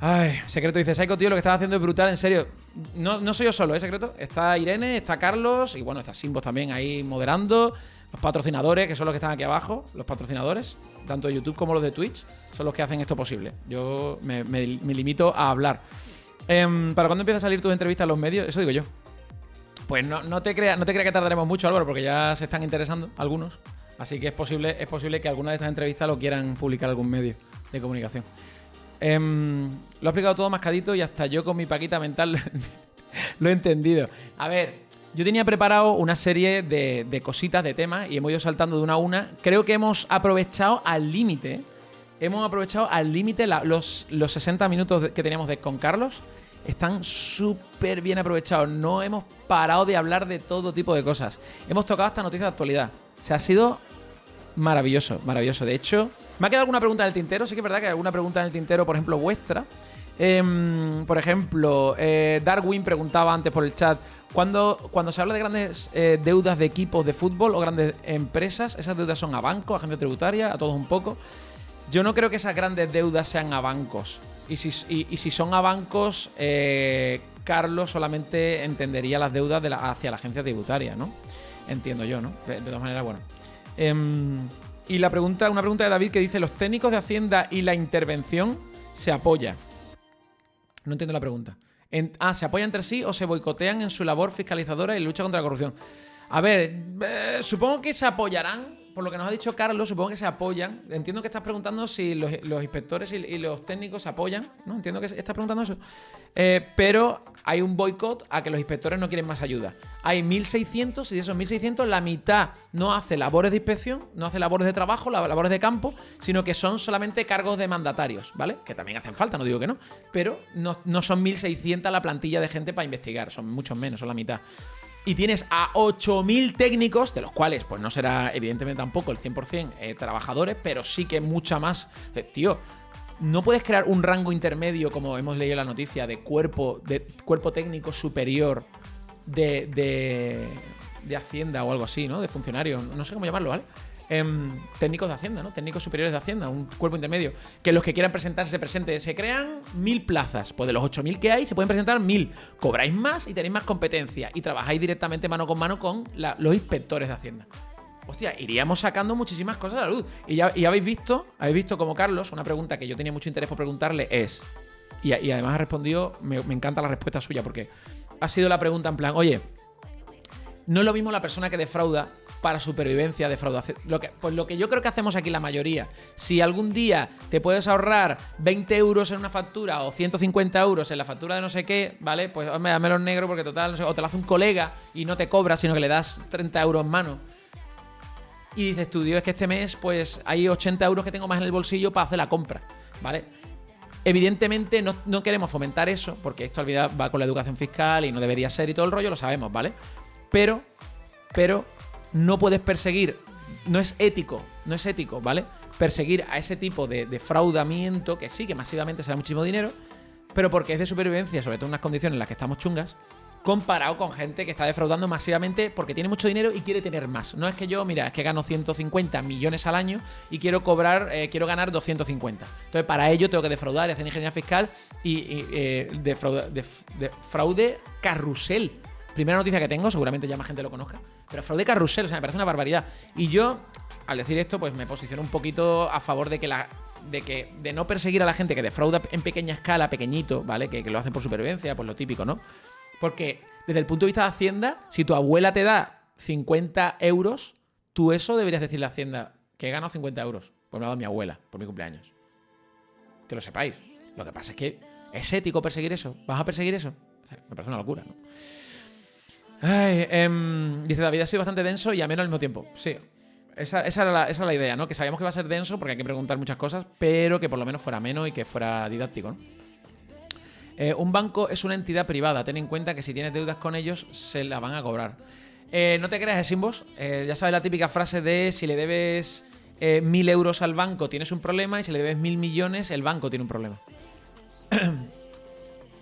Ay, Secreto dice, Saiko, tío, lo que estás haciendo es brutal, en serio. No soy yo solo, Secreto. Está Irene, está Carlos y bueno, está Simbos también ahí moderando. Los patrocinadores, que son los que están aquí abajo, los patrocinadores, tanto de YouTube como los de Twitch, son los que hacen esto posible. Yo me limito a hablar. ¿Para cuándo empieza a salir tus entrevistas en los medios? Eso digo yo. Pues no te creas que tardaremos mucho, Álvaro, porque ya se están interesando algunos. Así que es posible que alguna de estas entrevistas lo quieran publicar algún medio de comunicación. Lo he explicado todo mascadito y hasta yo con mi paquita mental lo he entendido. A ver, yo tenía preparado una serie de cositas, de temas, y hemos ido saltando de una a una. Creo que hemos aprovechado al límite. Los 60 minutos que teníamos con Carlos. Están súper bien aprovechados. No hemos parado de hablar de todo tipo de cosas. Hemos tocado hasta noticias de actualidad. O sea, ha sido maravilloso, maravilloso. De hecho, me ha quedado alguna pregunta en el tintero. Sí que es verdad que hay alguna pregunta en el tintero, por ejemplo, vuestra. Por ejemplo, Darwin preguntaba antes por el chat, cuando se habla de grandes deudas de equipos de fútbol o grandes empresas, ¿esas deudas son a bancos, a agencia tributaria, a todos un poco? Yo no creo que esas grandes deudas sean a bancos. Y si son a bancos, Carlos solamente entendería las deudas hacia la agencia tributaria, ¿no? Entiendo yo, ¿no? De todas maneras, bueno. Y una pregunta de David que dice, ¿los técnicos de Hacienda y la intervención se apoyan? No entiendo la pregunta. ¿Se apoyan entre sí o se boicotean en su labor fiscalizadora y lucha contra la corrupción? A ver, supongo que se apoyarán. Por lo que nos ha dicho Carlos, supongo que se apoyan. Entiendo que estás preguntando si los inspectores y los técnicos se apoyan, ¿no? Entiendo que estás preguntando eso. Pero hay un boicot a que los inspectores no quieren más ayuda. Hay 1.600 y de esos 1.600 la mitad no hace labores de inspección, no hace labores de trabajo, labores de campo, sino que son solamente cargos de mandatarios, ¿vale? Que también hacen falta, no digo que no. Pero no son 1.600 la plantilla de gente para investigar, son muchos menos, son la mitad. Y tienes a 8.000 técnicos, de los cuales pues no será evidentemente tampoco el 100% trabajadores, pero sí que mucha más. Tío, no puedes crear un rango intermedio, como hemos leído en la noticia, de cuerpo técnico superior de Hacienda o algo así, ¿no? De funcionarios, no sé cómo llamarlo, ¿vale? Técnicos de Hacienda, ¿no? Técnicos superiores de Hacienda, un cuerpo intermedio. Que los que quieran presentarse se presenten. Se crean 1.000 plazas. Pues de los 8.000 que hay, se pueden presentar 1.000. Cobráis más y tenéis más competencia. Y trabajáis directamente mano con mano con los inspectores de Hacienda. hostia, iríamos sacando muchísimas cosas a la luz. Y habéis visto como Carlos, una pregunta que yo tenía mucho interés por preguntarle es, y además ha respondido, me encanta la respuesta suya, porque ha sido la pregunta en plan, oye, no es lo mismo la persona que defrauda para supervivencia, defraudación. Lo que yo creo que hacemos aquí la mayoría. Si algún día te puedes ahorrar 20 euros en una factura o 150 euros en la factura de no sé qué, ¿vale? Pues hombre, dámelo en negro porque total, no sé, o te lo hace un colega y no te cobra, sino que le das 30 euros en mano. Y dices tú, Dios, es que este mes pues hay 80 euros que tengo más en el bolsillo para hacer la compra, ¿vale? Evidentemente no queremos fomentar eso, porque esto al final va con la educación fiscal y no debería ser y todo el rollo, lo sabemos, ¿vale? Pero no puedes perseguir, no es ético, ¿vale? Perseguir a ese tipo de defraudamiento, que sí, que masivamente será muchísimo dinero, pero porque es de supervivencia, sobre todo en unas condiciones en las que estamos chungas, comparado con gente que está defraudando masivamente porque tiene mucho dinero y quiere tener más. No es que yo, mira, es que gano 150 millones al año y quiero ganar 250. Entonces, para ello tengo que defraudar y hacer ingeniería fiscal y fraude carrusel. Primera noticia que tengo, seguramente ya más gente lo conozca, pero fraude carrusel, o sea, me parece una barbaridad. Y yo, al decir esto, pues me posiciono un poquito a favor de no perseguir a la gente que defrauda en pequeña escala, pequeñito, ¿vale? Que lo hacen por supervivencia, pues lo típico, ¿no? Porque desde el punto de vista de Hacienda, si tu abuela te da 50 euros, tú eso deberías decirle a Hacienda que he ganado 50 euros. Pues me ha dado mi abuela por mi cumpleaños. Que lo sepáis. Lo que pasa es que ¿es ético perseguir eso? ¿Vas a perseguir eso? O sea, me parece una locura, ¿no? Ay, dice David, ha sido bastante denso y ameno al mismo tiempo. Sí, esa era la idea, ¿no? Que sabíamos que iba a ser denso porque hay que preguntar muchas cosas, pero que por lo menos fuera ameno y que fuera didáctico, ¿no? Un banco es una entidad privada. Ten en cuenta que si tienes deudas con ellos, se la van a cobrar. No te creas, Simbos. Ya sabes la típica frase de si le debes 1.000 euros al banco tienes un problema y si le debes 1.000 millones el banco tiene un problema.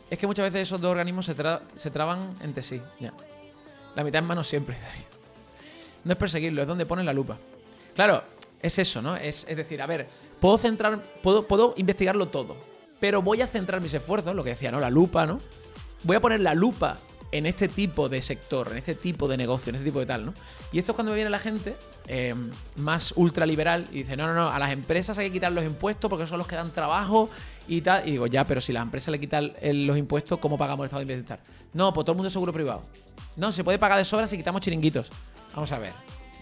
Es que muchas veces esos dos organismos se traban entre sí. Ya. La mitad en mano siempre, David. No es perseguirlo, es donde ponen la lupa. Claro, es eso, ¿no? Es decir, a ver, puedo investigarlo todo, pero voy a centrar mis esfuerzos, lo que decía, ¿no? La lupa, ¿no? Voy a poner la lupa en este tipo de sector, en este tipo de negocio, en este tipo de tal, ¿no? Y esto es cuando me viene la gente más ultraliberal y dice, no, a las empresas hay que quitar los impuestos porque son los que dan trabajo y tal. Y digo, ya, pero si las empresas le quitan los impuestos, ¿cómo pagamos el Estado de bienestar? No, pues todo el mundo es seguro privado. No, se puede pagar de sobra si quitamos chiringuitos. Vamos a ver.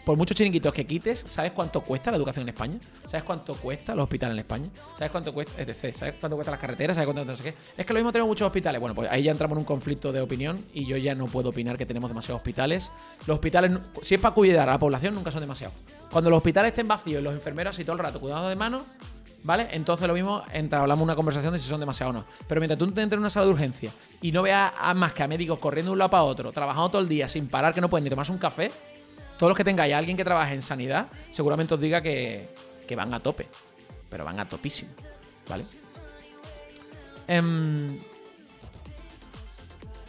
Por muchos chiringuitos que quites, ¿sabes cuánto cuesta la educación en España? ¿Sabes cuánto cuesta los hospitales en España? ¿Sabes cuánto cuesta etc? ¿Sabes cuánto cuesta las carreteras? ¿Sabes cuánto no sé qué? Es que lo mismo tenemos muchos hospitales. Bueno, pues ahí ya entramos en un conflicto de opinión y yo ya no puedo opinar que tenemos demasiados hospitales. Los hospitales, si es para cuidar a la población, nunca son demasiados. Cuando los hospitales estén vacíos y los enfermeros así todo el rato cuidando de manos, ¿vale? Entonces lo mismo, hablamos una conversación de si son demasiados o no. Pero mientras tú entres en una sala de urgencia y no veas más que a médicos corriendo de un lado para otro, trabajando todo el día sin parar, que no pueden ni tomarse un café, todos los que tengáis a alguien que trabaje en sanidad, seguramente os diga que van a tope. Pero van a topísimo, ¿vale?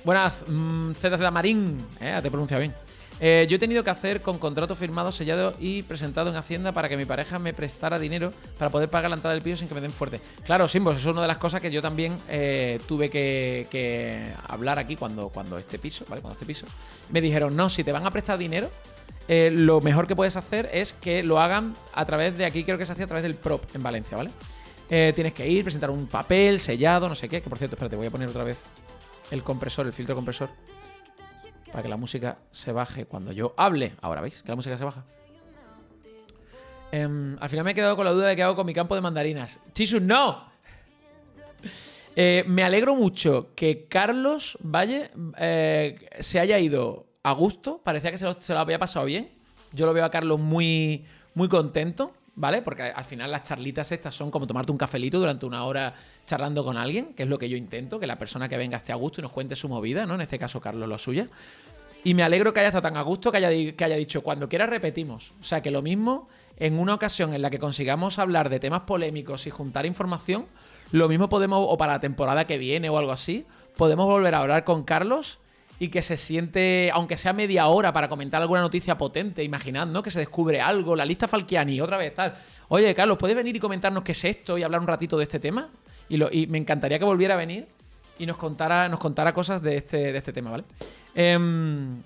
Buenas, ZZ Marín, te he pronunciado bien. Yo he tenido que hacer con contrato firmado, sellado y presentado en Hacienda para que mi pareja me prestara dinero para poder pagar la entrada del piso sin que me den fuerte. Claro, Simbos, eso es una de las cosas que yo también tuve que hablar aquí cuando este piso, ¿vale? Cuando este piso. Me dijeron, no, si te van a prestar dinero, lo mejor que puedes hacer es que lo hagan a través de aquí, creo que se hacía a través del PROP en Valencia, ¿vale? Tienes que ir, presentar un papel sellado, no sé qué, que por cierto, espérate, voy a poner otra vez el compresor, el filtro compresor, para que la música se baje cuando yo hable. Ahora, ¿veis? Que la música se baja. Al final me he quedado con la duda de qué hago con mi campo de mandarinas. ¡Chisu, no! Me alegro mucho que Carlos Valle se haya ido a gusto. Parecía que se lo había pasado bien. Yo lo veo a Carlos muy, muy contento, ¿vale? Porque al final las charlitas estas son como tomarte un cafelito durante una hora charlando con alguien, que es lo que yo intento, que la persona que venga esté a gusto y nos cuente su movida, ¿no? En este caso, Carlos, la suya. Y me alegro que haya estado tan a gusto que haya dicho, cuando quiera repetimos. O sea, que lo mismo, en una ocasión en la que consigamos hablar de temas polémicos y juntar información, lo mismo podemos, o para la temporada que viene o algo así, podemos volver a hablar con Carlos y que se siente, aunque sea media hora, para comentar alguna noticia potente. Imaginad, ¿no? Que se descubre algo, la lista Falciani, otra vez, tal. Oye, Carlos, ¿puedes venir y comentarnos qué es esto y hablar un ratito de este tema? Y me encantaría que volviera a venir y nos contara cosas de este tema, ¿vale? En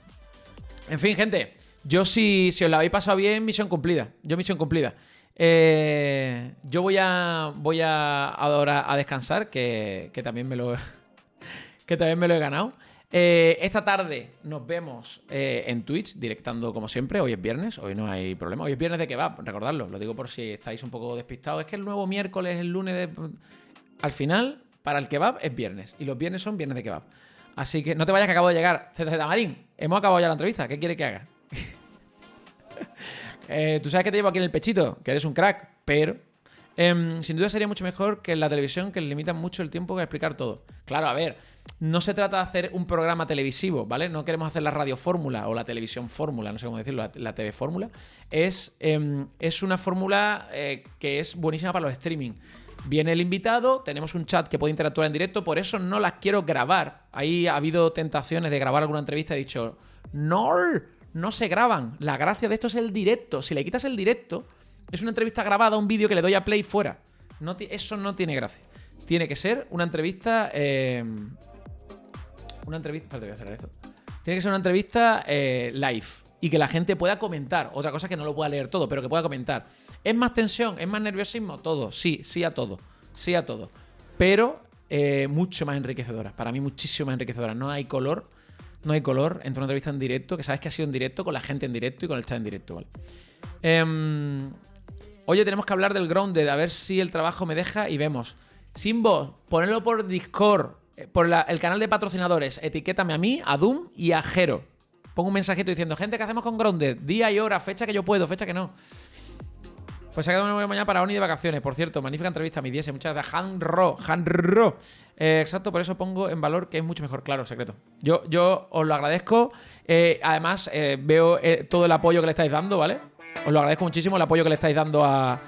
fin, gente, Yo si os la habéis pasado bien, misión cumplida. Misión cumplida. Yo voy ahora a descansar, que también me lo he ganado. Esta tarde nos vemos en Twitch, directando como siempre. Hoy es viernes, hoy no hay problema. Hoy es viernes de kebab, recordadlo. Lo digo por si estáis un poco despistados. Es que el nuevo miércoles, el lunes Al final, para el kebab es viernes. Y los viernes son viernes de kebab. Así que no te vayas, que acabo de llegar. ZZ Marín, hemos acabado ya la entrevista. ¿Qué quiere que haga? Tú sabes que te llevo aquí en el pechito, que eres un crack, pero sin duda sería mucho mejor que en la televisión, que limitan mucho el tiempo que explicar todo. Claro, a ver, no se trata de hacer un programa televisivo, ¿vale? No queremos hacer la radio fórmula o la televisión fórmula, no sé cómo decirlo, la TV fórmula. Es una fórmula que es buenísima para los streaming. Viene el invitado, tenemos un chat que puede interactuar en directo, por eso no las quiero grabar. Ahí ha habido tentaciones de grabar alguna entrevista y he dicho, no se graban. La gracia de esto es el directo. Si le quitas el directo, es una entrevista grabada, un vídeo que le doy a play fuera. Eso no tiene gracia. Tiene que ser una entrevista... Espérate, voy a cerrar esto. Tiene que ser una entrevista live y que la gente pueda comentar. Otra cosa es que no lo pueda leer todo, pero que pueda comentar. ¿Es más tensión? ¿Es más nerviosismo? Todo. Sí a todo. Sí a todo. Pero mucho más enriquecedora. Para mí muchísimo más enriquecedora. No hay color entre una entrevista en directo, que sabes que ha sido en directo, con la gente en directo y con el chat en directo, ¿vale? Oye, tenemos que hablar del Grounded, a ver si el trabajo me deja y vemos. Simbo, ponedlo por Discord, por el canal de patrocinadores. Etiquétame a mí, a Doom y a Jero. Pongo un mensajito diciendo, gente, ¿qué hacemos con Grounded? Día y hora, fecha que yo puedo, fecha que no. Pues se ha quedado una buena mañana para Oni de vacaciones. Por cierto, magnífica entrevista, mi 10. Muchas gracias. Hanro. Exacto, por eso pongo en valor que es mucho mejor. Claro, secreto. Yo os lo agradezco. Además, veo todo el apoyo que le estáis dando, ¿vale? Os lo agradezco muchísimo, el apoyo que le estáis dando a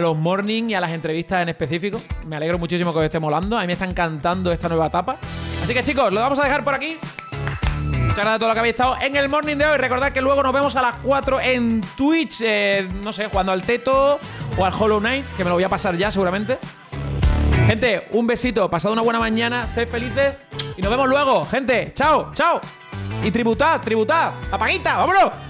los morning y a las entrevistas en específico. Me alegro muchísimo que os esté molando. A mí me está encantando esta nueva etapa. Así que, chicos, lo vamos a dejar por aquí. Muchas gracias a todos los que habéis estado en el morning de hoy. Recordad que luego nos vemos a las 4 en Twitch. No sé, jugando al Teto o al Hollow Knight, que me lo voy a pasar ya seguramente. Gente, un besito. Pasad una buena mañana. Sed felices. Y nos vemos luego, gente. Chao. Y tributad. La paguita. ¡Vámonos!